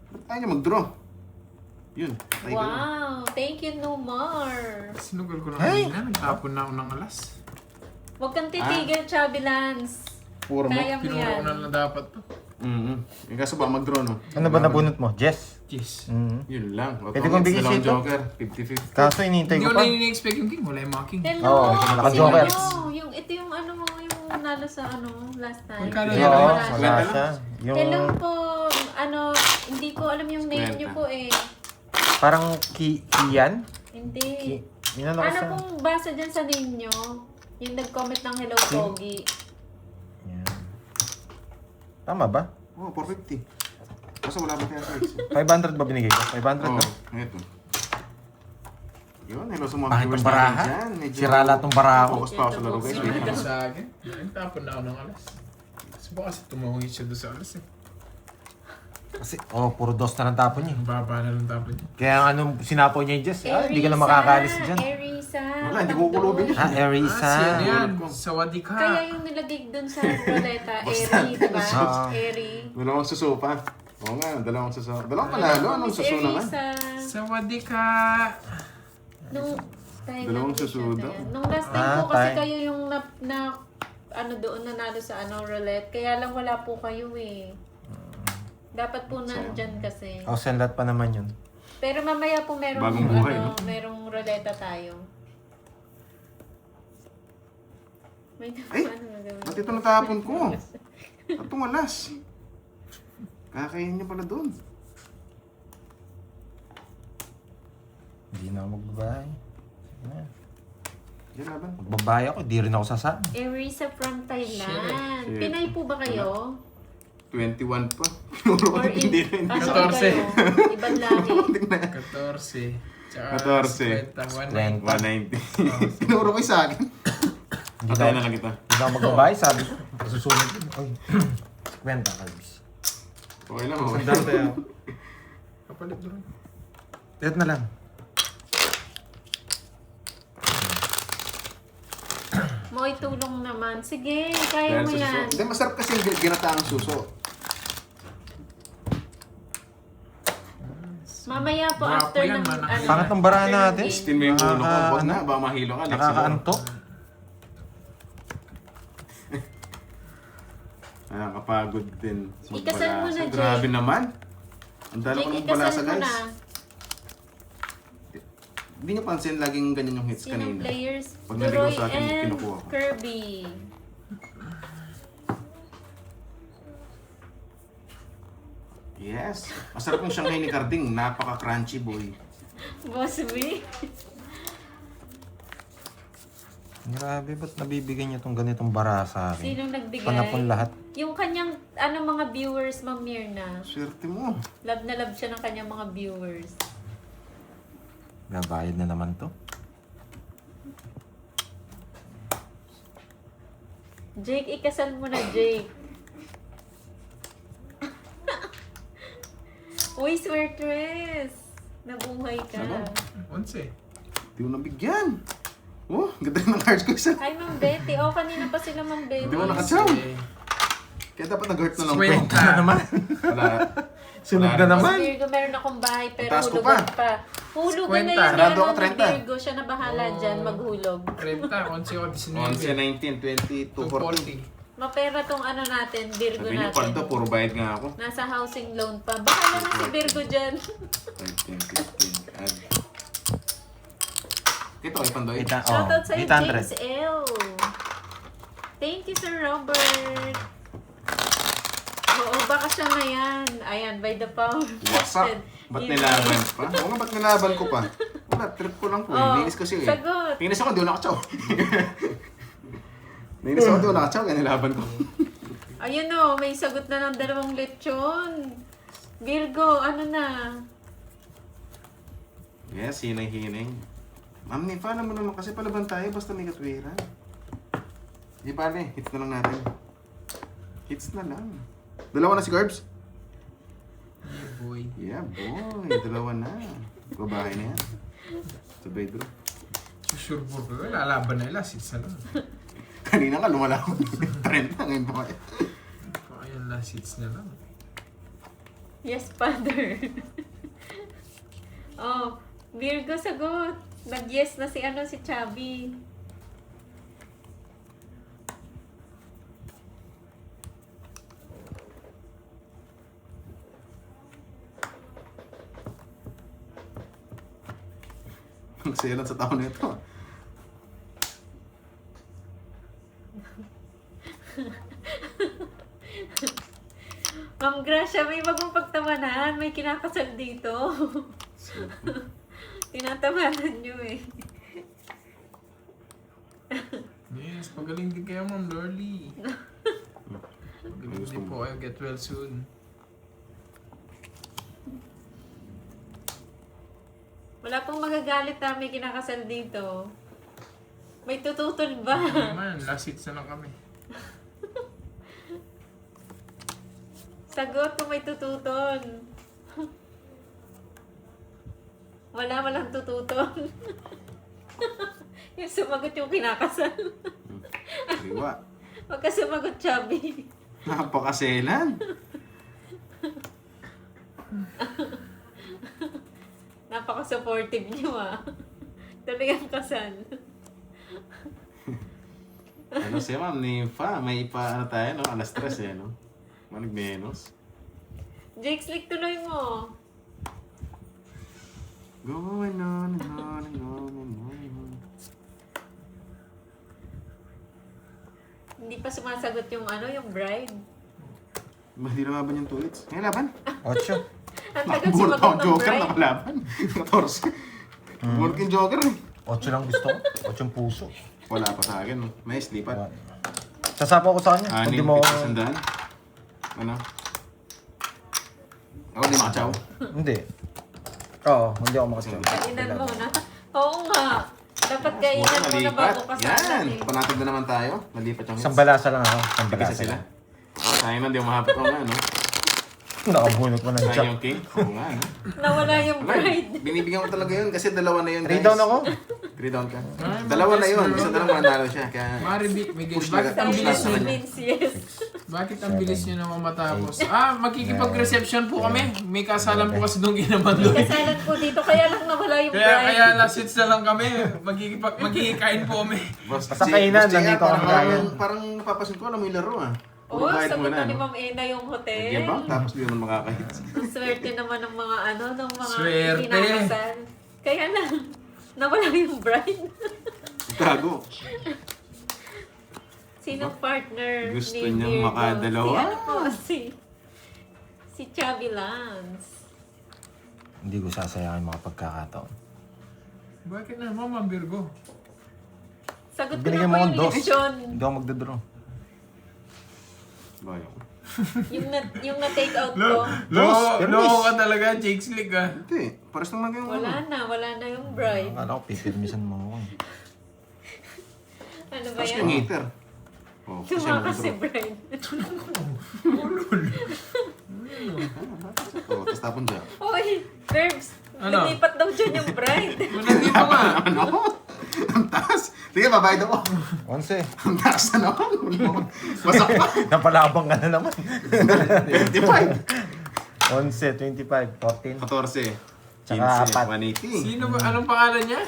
Ba't tayo niya mag-draw? Yun. Tayo ka na. Wow! Thank you, Numar. Sinugal ko na Hey! kanina. Nagtapon na ako ng alas. Huwag kang titigil, Chubby Lance. Puro mo. Kaya mo Pinuro yan. ko na dapat to. Yung kaso ba mag-draw, no? Ano ba nabunot mo? Jess? Yes. Yun lang. Pwede kong bigyan Dalawang ito? Joker. 50-50. Kaso inintay Hindi ko ko pa. na ini-expect yung king. Wala yung mga king. Hello! Oo, naka-joker. Ito yung ano mo, yung nalo sa ano, last time. Magkano Kaya yan? Oo, wala wala siya. siya. Yung Hello po, ano, hindi ko alam yung name niyo po eh. parang Kian? Hindi. Yun ano Ano sa... pong basa dyan sa name niyo? Yung nag-comment ng Hello Pogi. Yan. Tama ba? Oh, 450. Kaso wala ba kaya cards? 500 ba binigay ko? 500 Oo, na? ito. Yun, hello sa mga Bakit viewers itong baraha? natin dyan. Medyo Sira lahat tong bara ko. focus pa ako sa laro guys. Wait lang. Sa akin. Nagtapon na ako ng alas. Kasi baka kasi tumawangin siya doon sa alas eh. Kasi, puro dos na lang tapon niya. Ang baba na lang tapon niya. Kaya ang anong sinapo niya yung Jess, hindi ka na makakalis dyan. Erisa. Wala, hindi ko kukulubin yun. Erisa. Si ano yan? Sawadee ka. Kaya yung nilagay dun sa ruleta, Eri, diba? Ah. Eri. Dalawang susupa. Oo nga, dalawang susupa. Dalawang panalo, anong Miss suso naman? Erisa. Sawadee ka. Nung, tayo Dalawang lang po siya, susuda. tayo. Nung last time po kasi tayo. kayo yung ano doon nanalo sa ano roulette. Kaya lang wala po kayo eh. Dapat po nandyan kasi. Senlat pa naman yun. Pero mamaya po merong Bagong buhay, ano, no? merong ruleta tayo. May Ay, ano gagawin? ba't ito natapon ko? Itong alas. Kakain niya pala doon. Hindi na ako magbabahay. Sige na. Yan laban. Magbabahay ako, di rin ako sasama. Erisa from Thailand. Shit. Pinay po ba kayo? 21 pa. Pinuro ko Or hindi rin. Ah, sorry 14. kayo. Ibang lahi. 14. Tsaka 14. 190. 190. Pinuro ko yung sa akin. Patayin na lang kita. Hindi na ako magbabahay, sabi ko. Susunod yun. Oy. 50 kalbis. Okay lang, okay. tayo. Kapalit doon. Tet na lang. Mo'y tulong naman. Sige, kaya Dahil mo sa suso. yan. Hindi, masarap kasi yung ginataang suso. Mamaya po Guwapo after yan, ng man. Pangat ng barahan natin. game. Spin mo yung ulo ko. Nakaka- Huwag na, baka mahilo ka. Next siguro. Nakakaantok. Nakakapagod din. Ikasal mo na, magbalasa. Jake. Grabe naman. Ang dalo ko Jake, ng ikasal balasa, mo guys. na. Hindi niyo pansin, laging ganyan yung hits Sinong kanina. players? Pag naligaw Duroy sa akin, and kinukuha ko. Kirby. Yes. Masarap yung Shanghai ni Carding. Napaka-crunchy, boy. Boss B. Grabe, ba't nabibigyan niya tong ganitong bara sa akin? Sinong nagbigay? Panapon lahat. Yung kanyang mga viewers, Ma'am Mirna. Swerte mo. Love na love siya ng kanyang mga viewers. Nabayad na naman to. Jake, ikasal mo na, Jake. Uy, swertres! Nabuhay ka. Ano? 11. Hindi ko nabigyan. Oh, ganda ng cards ko isa. Hi, Ma'am Betty. Oh, kanina pa sila, Ma'am Betty. Hindi mo nakasaw. Kaya dapat nag-hurt na lang. Kwenta. Na naman. Wala. Sunod Wala na rin. naman. Virgo, meron akong bahay pero Taas ko hulugan pa. Hulugan na 50. yun Sarado ako, yan ng 30. Virgo. Siya na bahala dyan maghulog. 30, 11 o 11, 19, 20, 240. 240. Mapera tong ano natin, Virgo Sabi niyo, natin. paldo, puro bayad nga ako. Nasa housing loan pa. Bahala na si Virgo dyan. 5, 10, 15, add. Ito kay Pandoy. Shoutout sa'yo, 800. James L. Thank you, Sir Robert. Oo, baka siya na yan. Ayan, by the power. Wasak. Ba't nilaban pa? Oo nga, ba't nilaban ko pa? Wala, trip ko lang po. Oh, Ninis kasi eh. sagot. Ninis ako, di ko nakatsaw. Ninis ako, di ko nakatsaw, kaya nilaban ko. Ayun o, may sagot na ng 2 lechon. Virgo, ano na? Yes, hinay-hinay. Ma'am, Nifa, alam mo naman kasi palaban tayo basta may katwiran. Di bale, hits na lang natin. Hits na lang. Dalawa na si Garbs? Yeah, boy. Yeah, boy. Dalawa na. Babae na yan. Sa bedroom. Sure po ko. Lalaban na ila. Sits na lang. Kanina ka, lumalaban. 30, ngayon pa kaya. Ayan lang. Sits na lang. Yes, father. Oh, Virgo, sagot. Nag-yes na si si Chubby. Ang saya lang sa taon na ito. Ma'am Gracia, may wag mong pagtamanan. May kinakasal dito. Tinatamanan nyo eh. Yes, pagaling din kayo, Ma'am Lorly. Pagaling din po kayo. Get well soon. Wala pong magagalit na may kinakasal dito. May tututol ba? Naman, last hits na lang kami. Sagot kung may tututol. Walang tututol. Yung sumagot yung kinakasal. Liwa. Huwag ka sumagot, Chubby. Napakaselan. Napaka-supportive nyo Tuloy ang kasal. Ano siya, Ma'am Nifa? May ano tayo, no? Alas 3 no? Manig menos. Jake Slick, tuloy mo. Going on and on and on and on. Hindi pa sumasagot yung yung bride. Ba, di lumaban yung tuwits. Ngayon laban. 8. Ang tagal Nakabulot sumagot ako ng Joker, bride. nakalaban. 14. Bulot yung Joker eh. 8 lang gusto ko. 8 puso. Wala pa sa akin, no? May slipat. Sasapo ko sa kanya. Hindi Anim, mo... 50 sandaan. Ano? Ako di makatsaw. Hindi. Oo, hindi ako makasya. Kainan mo na. Oo nga. Dapat kainan mo na bago kasal Yan! Panatid na naman tayo. Nalipat yung hits. Isang balasa lang ako. Isang Isa balasa sila. lang. Sayang na, di ako mahapot ko nga, no? Nakabunot mo ng Sayang chop. yung king. Oo nga, no? Nawala yung Wala, bride. binibigyan ko talaga yun kasi dalawa na yun, 3 down ako. 3 down ka. Dalawa na yun. Isa na lang manalo siya. Kaya... Maribik, Miguel. Push na Bakit ang push bilis na nyo? kanya. Means yes. Bakit ang bilis nyo naman matapos? Makikipag-reception po kami. May kasalan po kasi nung ginabando. Kasalan po dito, kaya lang nawala yung bride. Kaya last hits na lang kami. Magkikikain po kami. Basta kainan, nandito kami kain. Parang napapasin ko na may laro ah. Oo, Puro bayad sagot muna, na ni no? Ma'am Ena yung hotel. Nagyabang, tapos di naman makakahits. Ang swerte naman ng mga ng mga Swerte. kinakasal. Kaya lang, nawala yung bride. Gago. Sinong partner Gusto ni niyang Virgo? makadalawa? Si ano po, si Chubby Lance. Hindi ko sasayakin mga pagkakataon. Bakit naman, Ma'am Virgo? Sagot ko Binigyan na mo po akong yung dos. leksyon. Hindi ako magdadraw. Bayo. Yung na-take out ko. Loko ka talaga, Jake Slick ah. Hindi, pares naman yung... Wala na yung bride. Akala ko pipirmisan mo ako. Ano ba Pares yan? yung hater. Oh, kasi Tumakas si mag-draw. bride. Oh, tapos tapon siya. Oy, Verbs, Ano? lumipat daw dyan yung bride. Nandito nga. Ano? Ang taas. Sige, babayad ako. 11. Ang taas na naman. Masak pa. Napalabang ka na naman. 25. 11, 25, 14. 14. Tsaka 15, 180. Sino ba? Anong pangalan niya?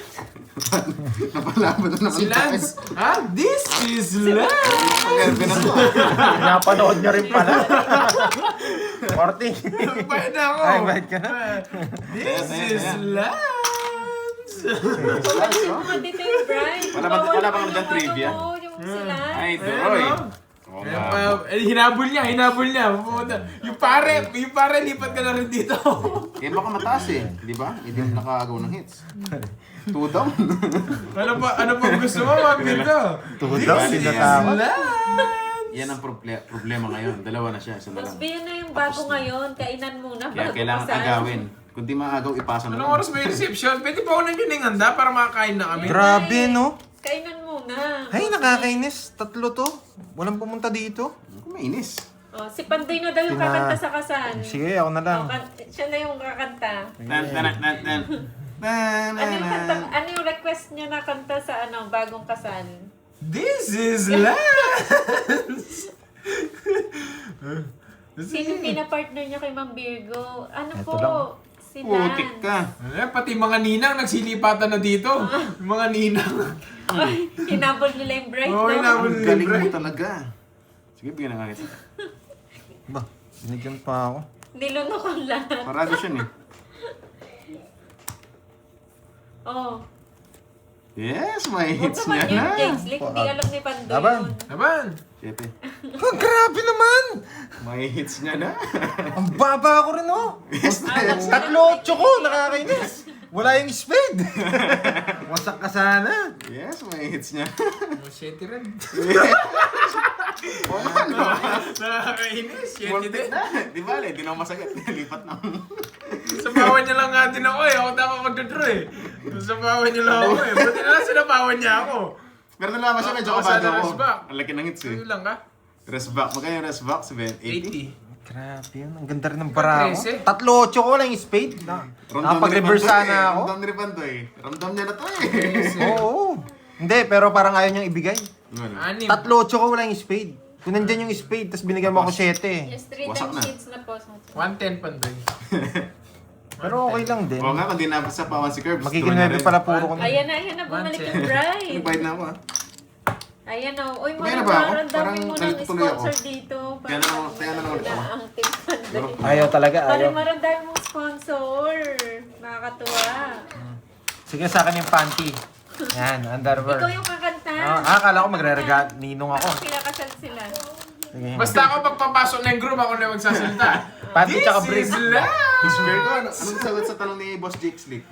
Napalaban na naman Si Lance. Ha? This is Lance! Pag-elbe na to. Napanood niya rin pala. 14. Bayad na ako. Ay, bayad ka na. This is Lance! Pansin mo nga dito yung Brian. Wala ba kami dyan trivia? Yung sila. Ay, Ayan, Turoy. no? Oo Ayan nga. pa, hinabol niya. Pumunta. Yung pare, lipat ka na rin dito. Eh, baka mataas eh. Di ba? Hindi mo nakagaw ng hits. 2 down. ano pa gusto mo, mga Virgo? Tudaw, This is sinatawag. Lance! Yan ang problema ngayon. Dalawa na siya. Isa na Mas lang. biyan na yung bago ngayon. Kainan muna Kaya bago kailangan kasal. agawin. Kung di maagaw, ipasa na Anong lang. oras ba yung reception? Pwede pa ako nang handa para makakain na kami. Grabe, no? Kainan muna. Ay, nakakainis. 3 to. Walang pumunta dito. Kung mainis. Oh, si Pandoy na daw yung kakanta sa kasal. Sige, ako na lang. Oh, siya na yung kakanta. Ano yung kanta, ano yung request niya na kanta sa bagong kasal? This is Lance! Sino yung pinapartner niya kay Ma'am Virgo? Ano Ito po? lang. Si Putik Lance. ka. Pati mga ninang nagsilipatan na dito. Yung mga ninang. Ay, hinabol nila yung bride, Oo, no? hinabol. Ang galing mo talaga. Sige, bigyan na nga kita. Ba, binigyan pa ako. Nilunok ang lahat. Parado siya eh. Oh. Yes, may Huwag hits naman niya yun, na. James Lee. Hindi alam ni Pandoy Laban. yun. Naman. Siyete. Oh, grabe naman! May hits niya na. Ang baba ko rin, oh. Yes, yes. 3-8 ko, nakakainis. Wala yung spade. Wasak ka sana. Yes, may hits niya. Shitty rin. Oo nga, no? Nakakainis. Shitty Muntik din. na. Di ba, di na ako masakit. Lipat na. Sabawan niya lang nga din ako eh. Ako dapat magdodraw eh. Sabawan niya lang ako eh. Buti na lang sinabawan niya ako. Pero nalaman siya, medyo Ako kabado sana ako. rest back. Ang laki ng hits eh. Ano lang ka? Rest back. Magkano yung rest back? 80? 80. Grabe yun. Ang ganda rin ng bara ko. 13. 3-8 ko lang yung spade. Nakapag-reverse sana ako. Ramdam ni Ribandoy. Ramdam niya na to eh. Oo. Hindi, pero parang ayaw niyang ibigay. Ano? 6. 3-8 ko wala yung spade. Kung nandyan yung spade, tapos binigyan mo ako 7. Yes, 3 Wasak times na. sheets na po. 110 Pandoy. Pero okay lang din. Oo nga, kung di nabasa pa si Curbs. Magiging 9 pala puro ko na. Ayan na, bumalik yung bride. Nagbayad na ako ah. Ayan na. Uy, Kumain na ba ako? ang dami Parang mo ng nalituloy ako. sponsor dito. Kaya na naman ulit ako. Ang Team Pandoy. Ayaw talaga, ayaw. Parang marandami mong sponsor. Nakakatuwa. Sige, sa akin yung panty. Yan, underwear. Ikaw yung kakanta. Akala ko magre-regalo. Ninong ako. Pinakasal sila. Sige. Basta ako pagpapasok ng group, ako na magsasalita. Panty tsaka brief. This is love! Swear ko, anong sagot sa tanong ni Boss Jake Slick?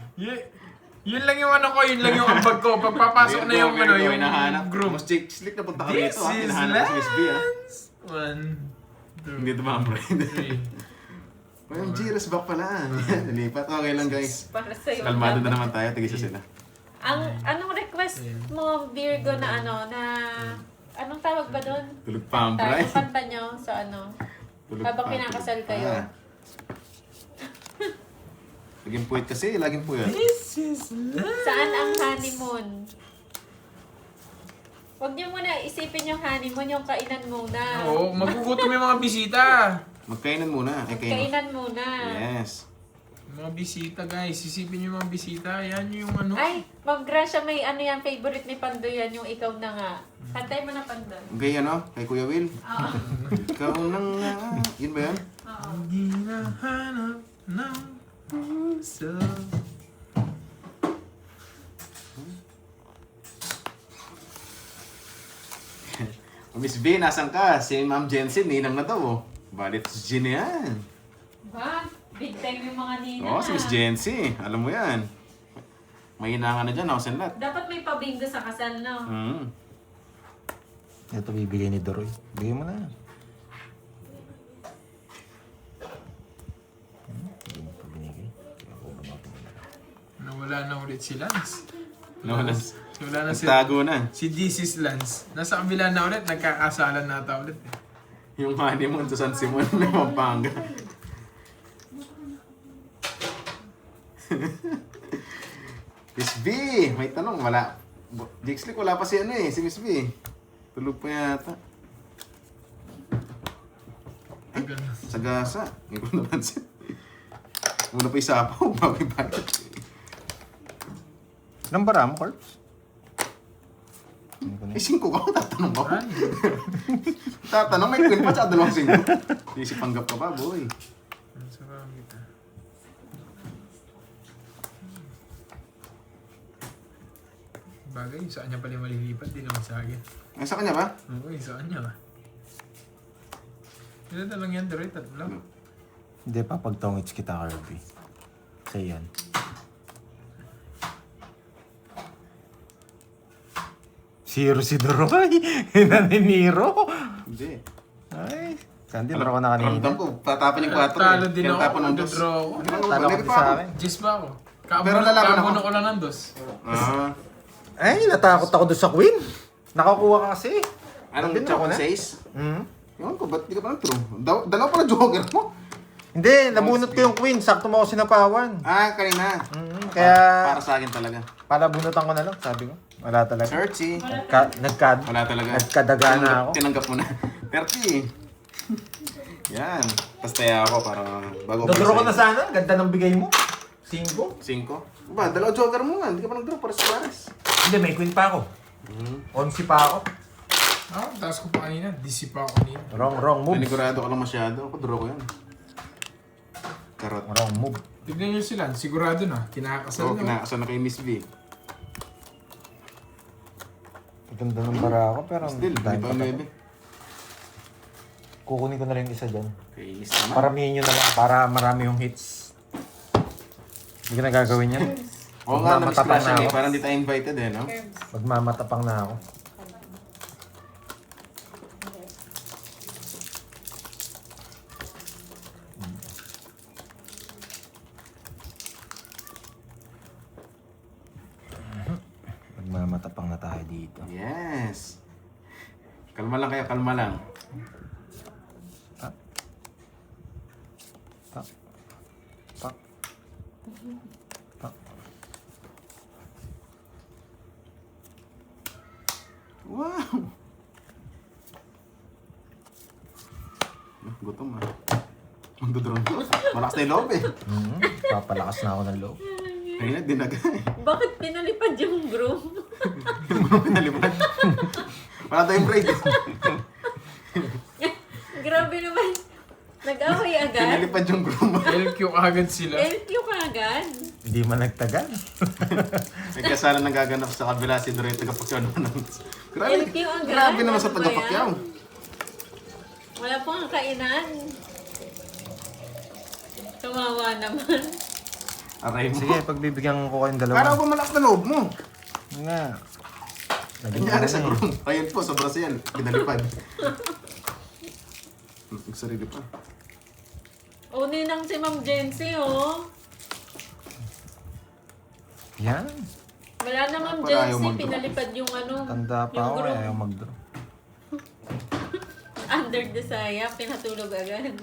Yun lang yung ano ko, yun lang yung ambag ko. Pagpapasok na yung ano, yung hinahanap. group. Boss Jake Slick, napunta ka This rito ah. is Hinahanap ko si Miss B ah. Lance! 1, 2, Hindi tumambride. 3. Parang G-Res back pala. Nalipat. Okay lang guys. Para sa'yo. Kalmado na naman tayo. Tigisa sila. Anong request mo, Virgo, na anong tawag ba doon? Tulog pambray. Yung kanta nyo sa Tulog habang pa, kinakasal tulog kayo. pa. Laging puwit kasi. Laging puwit. This is love! Saan ang honeymoon? Huwag niyo muna isipin yung honeymoon, yung kainan muna. Oo, magugutom yung mga bisita. Magkainan muna. Eh, kainan. Kainan muna. Yes. Mga bisita guys, isipin yung mga bisita. Yan yung ano. Ay, Ma'am Gracia, may yan, favorite ni Pandoy yan, yung ikaw na nga. Kantay mo na, Pandoy. Okay, ano? Kay Kuya Will. Oo. Ikaw nang yun ba yun? Oo. Hinahanap ng puso. Miss B, nasan ka? Si Ma'am Jensen, ninang na daw oh. Balit si Jen yan. Ba? Big time yung mga nina. Oo, si Miss Jency. Alam mo yan. May hinangan na dyan, house and lot. Dapat may pabingo sa kasal, no? Ito bibigay ni Doroy. Bigay mo na. Hindi mo pa binigay. Nawala na ulit si Lance. Nawala. Wala na si... Nagtago na. Si This is Lance. Nasa kabila na ulit, nagkakasalan na ata ulit eh. Yung honeymoon sa San Simon, may Pampanga. Miss B, may tanong. Wala. Dixlick, wala pa si ano eh, si Miss B eh. Tulog pa yata. Tagal na. Sagasa. Ngayon ko napansin. Muna pa isapaw, bago ibalik. Ilang bara mo, Corps? Eh, 5 ka, tatanong ka pa. Ay, Tatanong, may queen pa sa dalawang 5. Isip panggap ka pa, boy. ang sarap kita. Bagay, yung saan niya pala malilipat, di naman sa akin. Ay, sa kanya ba? Oo, yung saan niya ba? Ilan na lang yan, Dre? Tatlo lang. Hindi, papagtongits kita, Kirby. Sa yan. Zero si Doroy. Naniniro. Hindi. Ay, saan din ako na kanina? Ramdam ko, tatapon yung 4 eh. Talo din Kaya ako, tapon ng dos. nagdodraw ako. Talo ka sa akin. Gis ba ako? Pero lalaban ako. Kaabuno ko lang ng dos. Ah. Ay, natakot ako doon sa Queen. Nakakuha ka kasi. Anong Nandun ako choco na. 6? Hmm? Ewan ko, ba't di ka pa nag-true? Dalawa pala joker mo. Hindi, nabunot ko yung Queen. Sakto mo ako sinapawan. Ah, kanina. Kaya, Para sa akin talaga. para bunutan ko na lang, sabi ko. Wala talaga. Searchy. Nagkadaga Wala talaga. na ako. Tinanggap mo na. 30. Yan. Pastaya ako para bago Nagdraw ko na sana. Ganda ng bigay mo. 5. 5. Ba, dalawa joker mo nga. Hindi ka pa nag-draw para sa pares. Hindi, may Queen pa ako. 11 pa ako. Ah, taas ko pa kanina. DC pa ako kanina. Wrong move. Nanigurado ka lang masyado. Ako draw ko yan. Karot. Wrong move. Tignan nyo sila. Sigurado na. Kinakasal Oo, na. kinakasal na kay Miss B. Ganda ng bara ako, pero Still, hindi dahil pa pa 9. kukunin ko na lang yung isa dyan. Kay Miss naman. Paramihin nyo na lang para marami yung hits. Hindi ko na gagawin yan. Oo nga, na-miss Magmamatapang crush na yan eh. ako. Parang di tayo invited eh, no? Curbs. Magmamatapang na ako. Magmamatapang na tayo dito. Yes. Kalma lang kayo, kalma lang. Tak. Tak. Tak. Tak. Wow! Gutom ah. Magdodron ko. Malakas na yung loob eh. Papalakas na ako ng loob. Ayun na, dinaga eh. Bakit pinalipad yung groom? Yung mga pinalipad. Wala tayong break. Grabe naman. Nag-away agad. Pinalipad yung groom. LQ agad sila. LQ ka agad. Hindi man nagtagal. May kasala nang gaganap sa kabila si Dore tagapakyaw naman. Grabe. LQ ang Grabe ganda. naman sa Ano ba tagapakyaw. yan? Wala pang kainan. Kawawa naman. Aray mo. Sige, pagbibigyan ko kayong dalawa. Parang bumalakas na loob mo. Nga. Naging Nangyari ano sa na eh. groom. Ayun po, sa Brazil. Pinalipad. Nagsarili pa. Uni nang si Ma'am Jency, oh. Yan. Wala na Ma'am Wala, ayaw Jency, mag-draw. pinalipad yung ano. Tanda pa yung ako groom. eh. Ayaw mag-draw. Under the saya, pinatulog agad.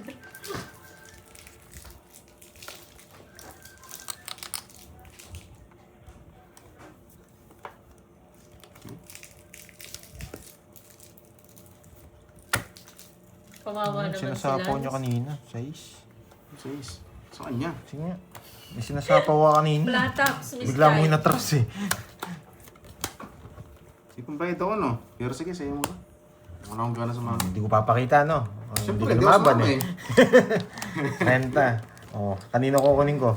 Kawawa naman Sinasapaw sila. niya kanina. 6. Sais. Sa kanya. Sige nga. May sinasapaw ka kanina. Plataps, Miss Bigla mo Kai. inatras eh. Ipang bayad ako, no? Pero sige, sa'yo mo. Wala akong gana sa mga. Hindi ko papakita, no? Oh, hindi Siyempre, ka di ako lumaban sumama eh. Renta. Oh, kanino kukunin ko?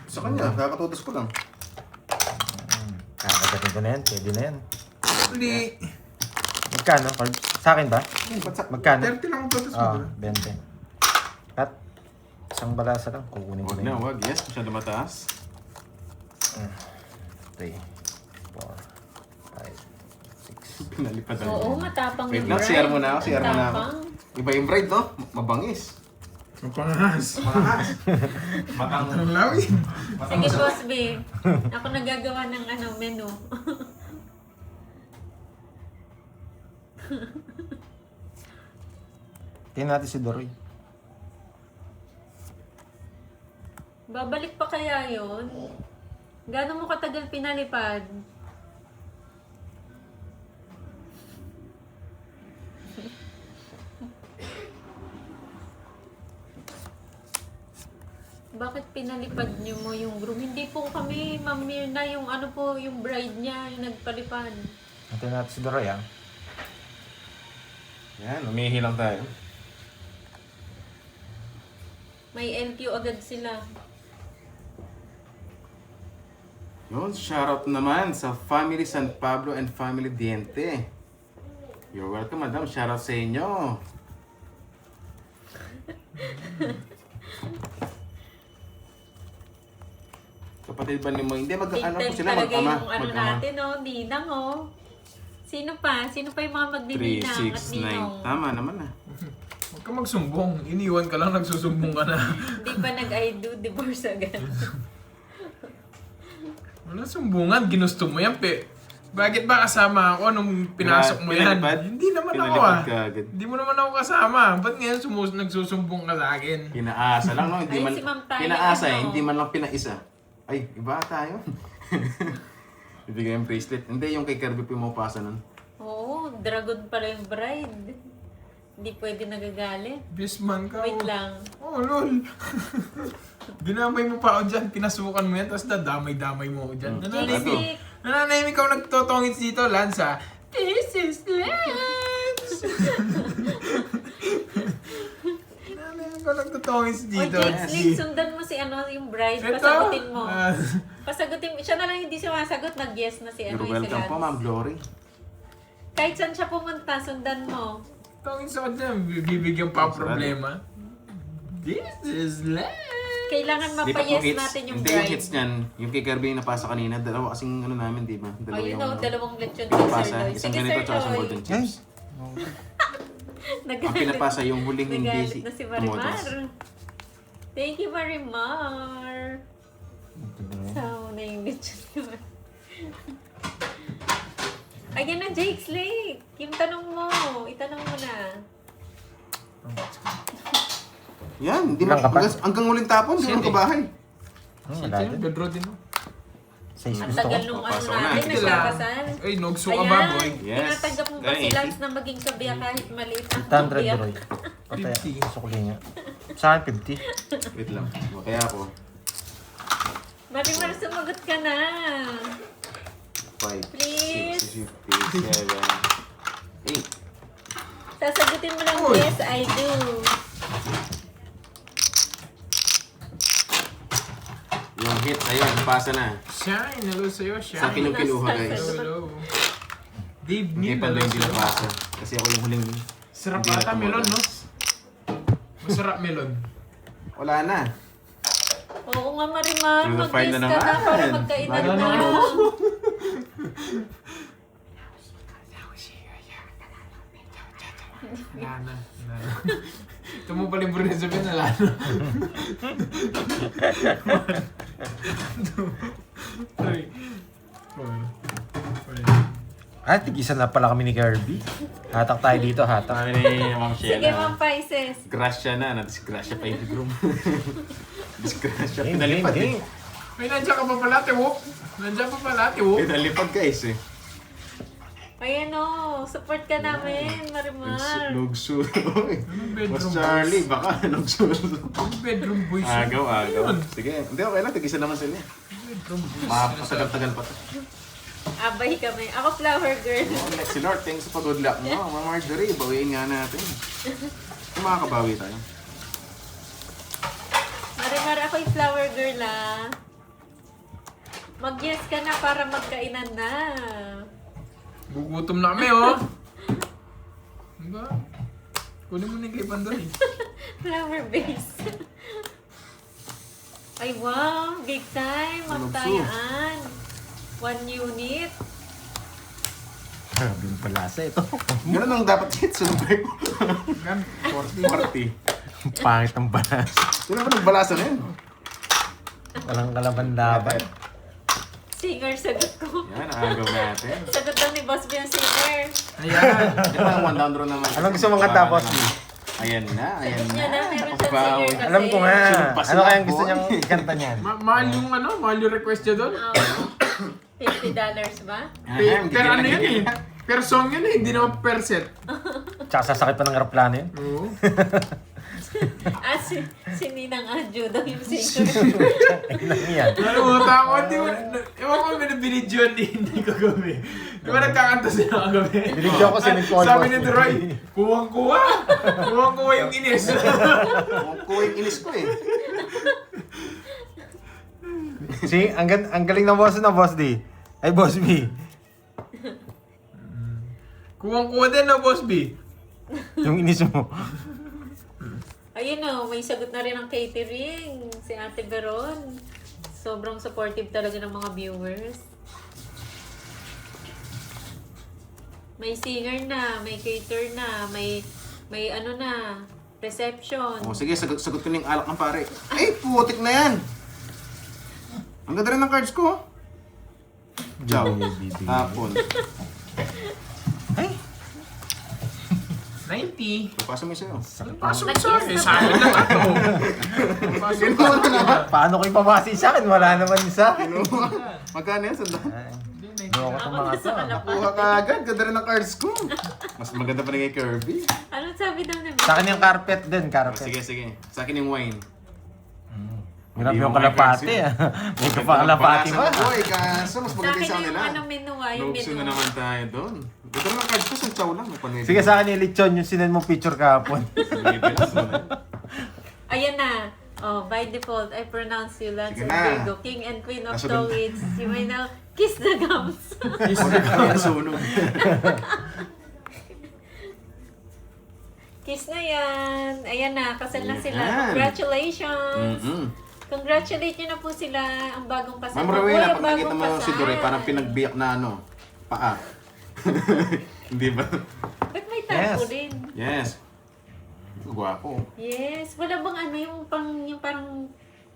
Sa kanya, kakatutos ko lang. Kakagatin ko na yan. Pwede na yan. Hindi. Magkano? Carl? Sa akin ba? Magkano? 30 lang ang totos mo. Ah, Dre. 20. At isang balasa lang. Kukunin ko Huwag na na, yan. huwag. Yes, masyado mataas. 3, 4, 5, 6. Pinalipad ako. Oo, matapang Wait yung lang, bride. share mo na ako, share mo na ako. Matapang. Iba yung bride, no? Mabangis. Mapangas. Mahas. Matang. Ang lawi. Sige, Boss B. Ako nagagawa ng ano, menu. Tingnan natin si Doroy. Babalik pa kaya yun? Gano'n mo katagal pinalipad? Bakit pinalipad niyo mo yung groom? Hindi po kami, Ma'am Mirna, yung ano po, yung bride niya, yung nagpalipad. Natin natin si Doray, ah. Yan, umihi lang tayo. May LQ agad sila. Yun, shoutout naman sa Family San Pablo and Family Diente. You're welcome, madam. Shoutout sa inyo. Kapatid ba ni mo? Hindi, Big ano po time sila, talaga mag-ama. yung ano natin, oh, ninang, oh. Sino pa? Sino pa yung mga 3, magdininang at 6, 9. ninong? Tama naman ah. Huwag ka magsumbong. Iniwan ka lang, nagsusumbong ka na. Hindi pa nag-I do divorce agad. Wala sumbungan, ginusto mo yan, pe. Bakit ba kasama ako nung pinasok mo yan? Pinalipad? Hindi naman ako Pinalipad ah. ka agad. Hindi mo naman ako kasama. Ba't ngayon nagsusumbong ka sa akin? Pinaasa lang, no? Hindi Ay, man, si Ma'am Taya, pinaasa, ano? hindi man lang pinaisa. Ay, iba tayo. Bibigay yung bracelet. Hindi, yung kay Kirby pumapasa nun. Oo, dragon pala yung bride. Hindi pwede nagagalit. Best man ka. Wait oh. lang. Oh, lol. Dinamay mo pa ako dyan. Pinasukan mo yan, tapos dadamay-damay mo ako dyan. Jake, Nananahimik ako nagtotongits dito, Lanza. This is Lance! Nananahimik ako nagtotongits Oy, dito. Jake, Slick, sundan mo si ano, yung bride. Ito? Pasagutin mo. Ah, Pasagutin mo. Siya na lang hindi sumasagot. Nag-yes na si ano, You're yung si welcome po, Lance. Ma'am Glory. Kahit saan siya pumunta, sundan mo. tongits ako dyan. Bibigyan pa ang problema. This is Lance! Kailangan Di ba mapayes hits? natin yung Hindi yung bride. hits niyan. Yung kay Kirby yung napasa kanina. Dalawa kasing ano namin, di ba? Oh, Dalawa you yung know, ano, dalawang lechon kay pinapasa. Sir Loy. Isang Sige, ganito Sir tsaka isang Loy. golden chips. Ang Nagalit. pinapasa yung huling hindi Nagalit na si Marimar. tumodals. Thank you, Marimar. Sama na yung lechon ko. Ayan na, Jake Slake. Yung tanong mo. Itanong mo na. Yan, hindi mo. Ilang ka pa? Hanggang huling tapon, hindi mo Siyete. kabahay. Wala din. Bedro din mo. Size Ang gusto ko. tagal nung ano Papasok na. natin, Ito lang. nagkakasal. Ay, nogso ka ba, boy? Yes. Tinatanggap mo ba si Ay, Lance na maging kabiya kahit maliit ang 800 kabiya? Doray. Patay, 50. sukli niya. Sa akin, 50. Wait lang. Kaya ako, Marimar, sumagot ka na. 5, Please. 6, 57, 8. Sasagutin mo lang, Uy. yes, I do. Yung hit, ayun, pasa na. Shine, hello sa'yo, Shine. Sa akin yung kinuha, guys. Hello, hello. Dave Hindi Neal, pa hello lang hindi sa'yo. napasa. Kasi ako yung huling. Sarap Hindi na ata melon, no? tumodals. Masarap melon. Wala na. Oo nga, Marimar, Through the fire mag-kiss na ka na naman. para magkainan Bago na. na. Wala na. Ito mo pala yung Bruno sabihin, wala na. Sorry. Ah, tig-isa na pala kami ni Kirby. Hatak tayo dito, hatak. Sabi ni Ma'am Sige, Ma'am Paises. Disgrasya na. Na-disgrasya pa yung groom. Disgrasya. Game, Pinalipad game, eh. game. May nandiyan ka pa pala, Tiwop. Nandiyan pa pala, Tiwop. Pinalipad guys eh. Ayan o, support ka namin, Marimar. Nugso. Anong bedroom Mas Charlie, baka nugso. Yung bedroom boys. Agaw. Sige, hindi okay lang. Tig-isa naman sila. Bedroom boys. Mapatagal-tagal pa to. Abay kami. Ako, flower girl. Oh, si Lord, thanks sa pag-good luck mo. Mga Marjorie, bawiin nga natin. Kung makakabawi tayo. Marimar, ako yung flower girl ah. Mag-yes ka na para magkainan na. Gugutom na kami, oh. Diba? Kunin mo na yung kay Pandoy. Flower base. Ay, wow. Big time. Magtayaan. 1 unit. Grabe yung palasa ito. Ganun ang dapat hit sa number ko. Gan, 40. Pangit ang balas. Sino ba nagbalasa na yun? Walang kalaban-laban. Singer, sagot ko. Yan, agaw natin. Sagot daw ni Boss B ang singer. Ayan. Yan lang, one down draw naman. Anong gusto mong kanta, Boss B? Ayan na. Sagot niya na, meron siyang Bawi. singer kasi. Alam ko nga. Sumpas Ano na kayang ako. gusto niyang ikanta niyan? Mahal yung ano, mahal yung request niya doon. $50 ba? Ahem, Per ano gigil na yun eh. gigil. Per song yun eh, hindi naman per set. Tsaka sasakit pa ng aeroplano yun. Oo. Si Ninang Adjo daw yung singer. Ilang yan. Nalimutan ko, hindi mo, ewan ko may binidyo hindi ko gabi. Di ba nagkakanta sila kagabi? Binidyo ko sinipon. Sabi ni Troy, kuwang-kuwa. Kuwang-kuwa yung inis. Kuha yung inis ko eh. See, ang galing ng boss na, Boss D. Ay, Boss B. Kuwang-kuwa din na, Boss B. Yung inis mo. Ayun o, may sagot na rin ang catering. Si Ate Veron. Sobrang supportive talaga ng mga viewers. May singer na, may cater na, may ano na, reception. O sige, sagot ko na yung alak ng pare. Ay, putik na yan! Ang ganda rin ng cards ko. Ciao. Hapon. Ay, 90. Papasa mo yung sa'yo. Pasok sa akin. Sa akin lang ito. Pasok Kinuha na naman. paano ko ipamasi sa akin? Wala naman sa akin. Kinuha. Magkano yan? Sandaan. Ay, Loko itong mga to. Nakuha ka agad. Ganda rin ng cards ko. Mas maganda pa rin kay Kirby. Anong sabi daw naman? Sa akin yung carpet din, O, carpet. sige. Sa akin yung wine. Hirap Hindi yung mo kalapati may ah. May kalapati ba? Boy, kaso mas Sa maganda akin yung sa yung kanila. ano menu yung Lobso menu. na naman tayo doon. Ganda rin ng cards ko. Sa chow lang. May panwebe. Sige, sa akin yung lechon, yung sinend mo picture kahapon. Ayan na. Oh, by default, I pronounce you Lance Sige and na. Virgo, King and Queen of Nasa Toads. You may now kiss the gums. Sunog. Kiss na yan. Ayan na, kasal na sila. Yan. Congratulations. Mm-mm. Congratulate nyo na po sila ang bagong kasal. Ma'am Uy, Rowena, ang pag nakita bagong mo si kasal. Dore, parang pinagbiyak na ano, paa. Hindi ba? Ba't may tapo Yes. din? Yes. Gwapo. Yes. Wala bang ano yung parang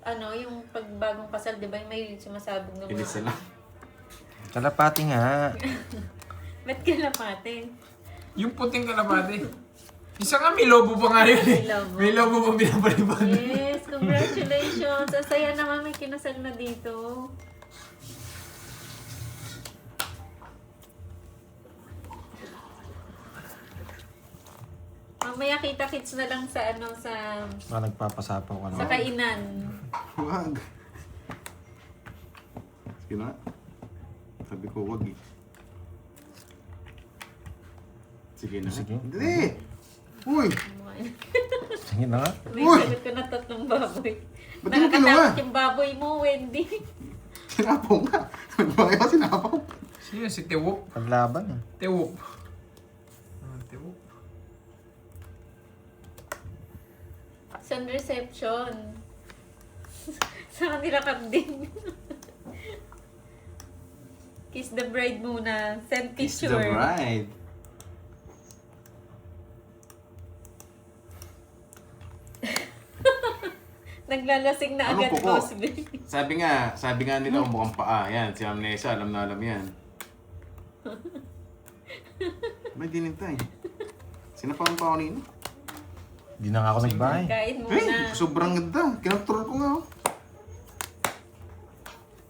ano, yung pagbagong kasal, di ba? May sumasabog na Inis mga... sila. Kalapati nga. Ba't kalapate? Yung puting kalapate. Isa nga may lobo pa nga yun eh. May lobo. May lobo pa pinapalipad. Yes, congratulations. Ang saya naman may kinasal na dito. Mamaya kita-kits na lang sa ano sa Nagpapasapaw ka sa na. kainan. Wag. Sige na. Sabi ko wag eh. Sige na. Sige. Hindi. Uy. Sige na nga. May Uy! sagot ko na 3 baboy. Ba't di mo kinuha? Nakakatakot yung baboy mo, Wendy. Sinapaw nga. Bakit ako sinapaw? Sino si Tewop? Paglaban ah. Tewop. Tewop. Sun reception. Sa kanila kanding. Kiss the bride muna. Send Kiss picture. the bride. Naglalasing na Ano, agad, kuko? Boss B. Sabi nga nila mukhang paa. Yan, si Amnesia, alam na alam yan. May dinintay. Sinapawan pa ako nino. Di na nga ako nagbahay. Kain Eh, muna. sobrang ganda. Kinontrol ko nga oh.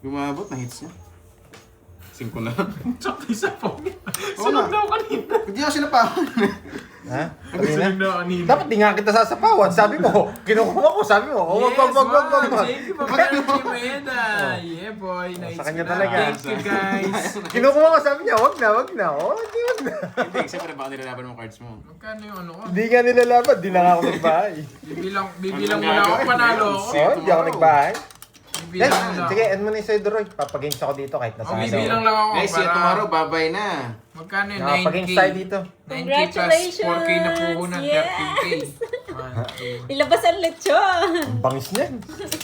Gumabot na hits niya. 5 na lang. Sakto isa po. Oo Sunog nga. na ako kanina. Hindi ako sinapawan. Ha? Sunog na ako kanina. Dapat di nga kita sasapawan. Sabi mo, kinukuha ko. Sabi mo, oh, wag. Thank you, Papa Chimeda. Yeah, boy. Nice. Sa kanya talaga. Thank you, guys. Kinukuha ko, sabi niya, wag na. Oh, hindi, wag na. Hindi, siyempre baka nilalaban mo cards mo. Magkano yung ano ko? Hindi nga nilalaban, di na nga ako nagbahay. Bibilang muna ako panalo ako. Oh, hindi ako nagbahay. Bibilang Yes, muna ako. sige, end mo na yung sa'yo, Doroy. Papagames ako dito kahit nasa Bibilang lang ako. Guys, see you para- tomorrow. Bye-bye na. Magkano yung Nakapagames 9K? tayo dito. 9K plus Congratulations! 4K na puhunan, Yes! 13K. 1, 2, Ilabas ang lechon! Ang bangis niyan.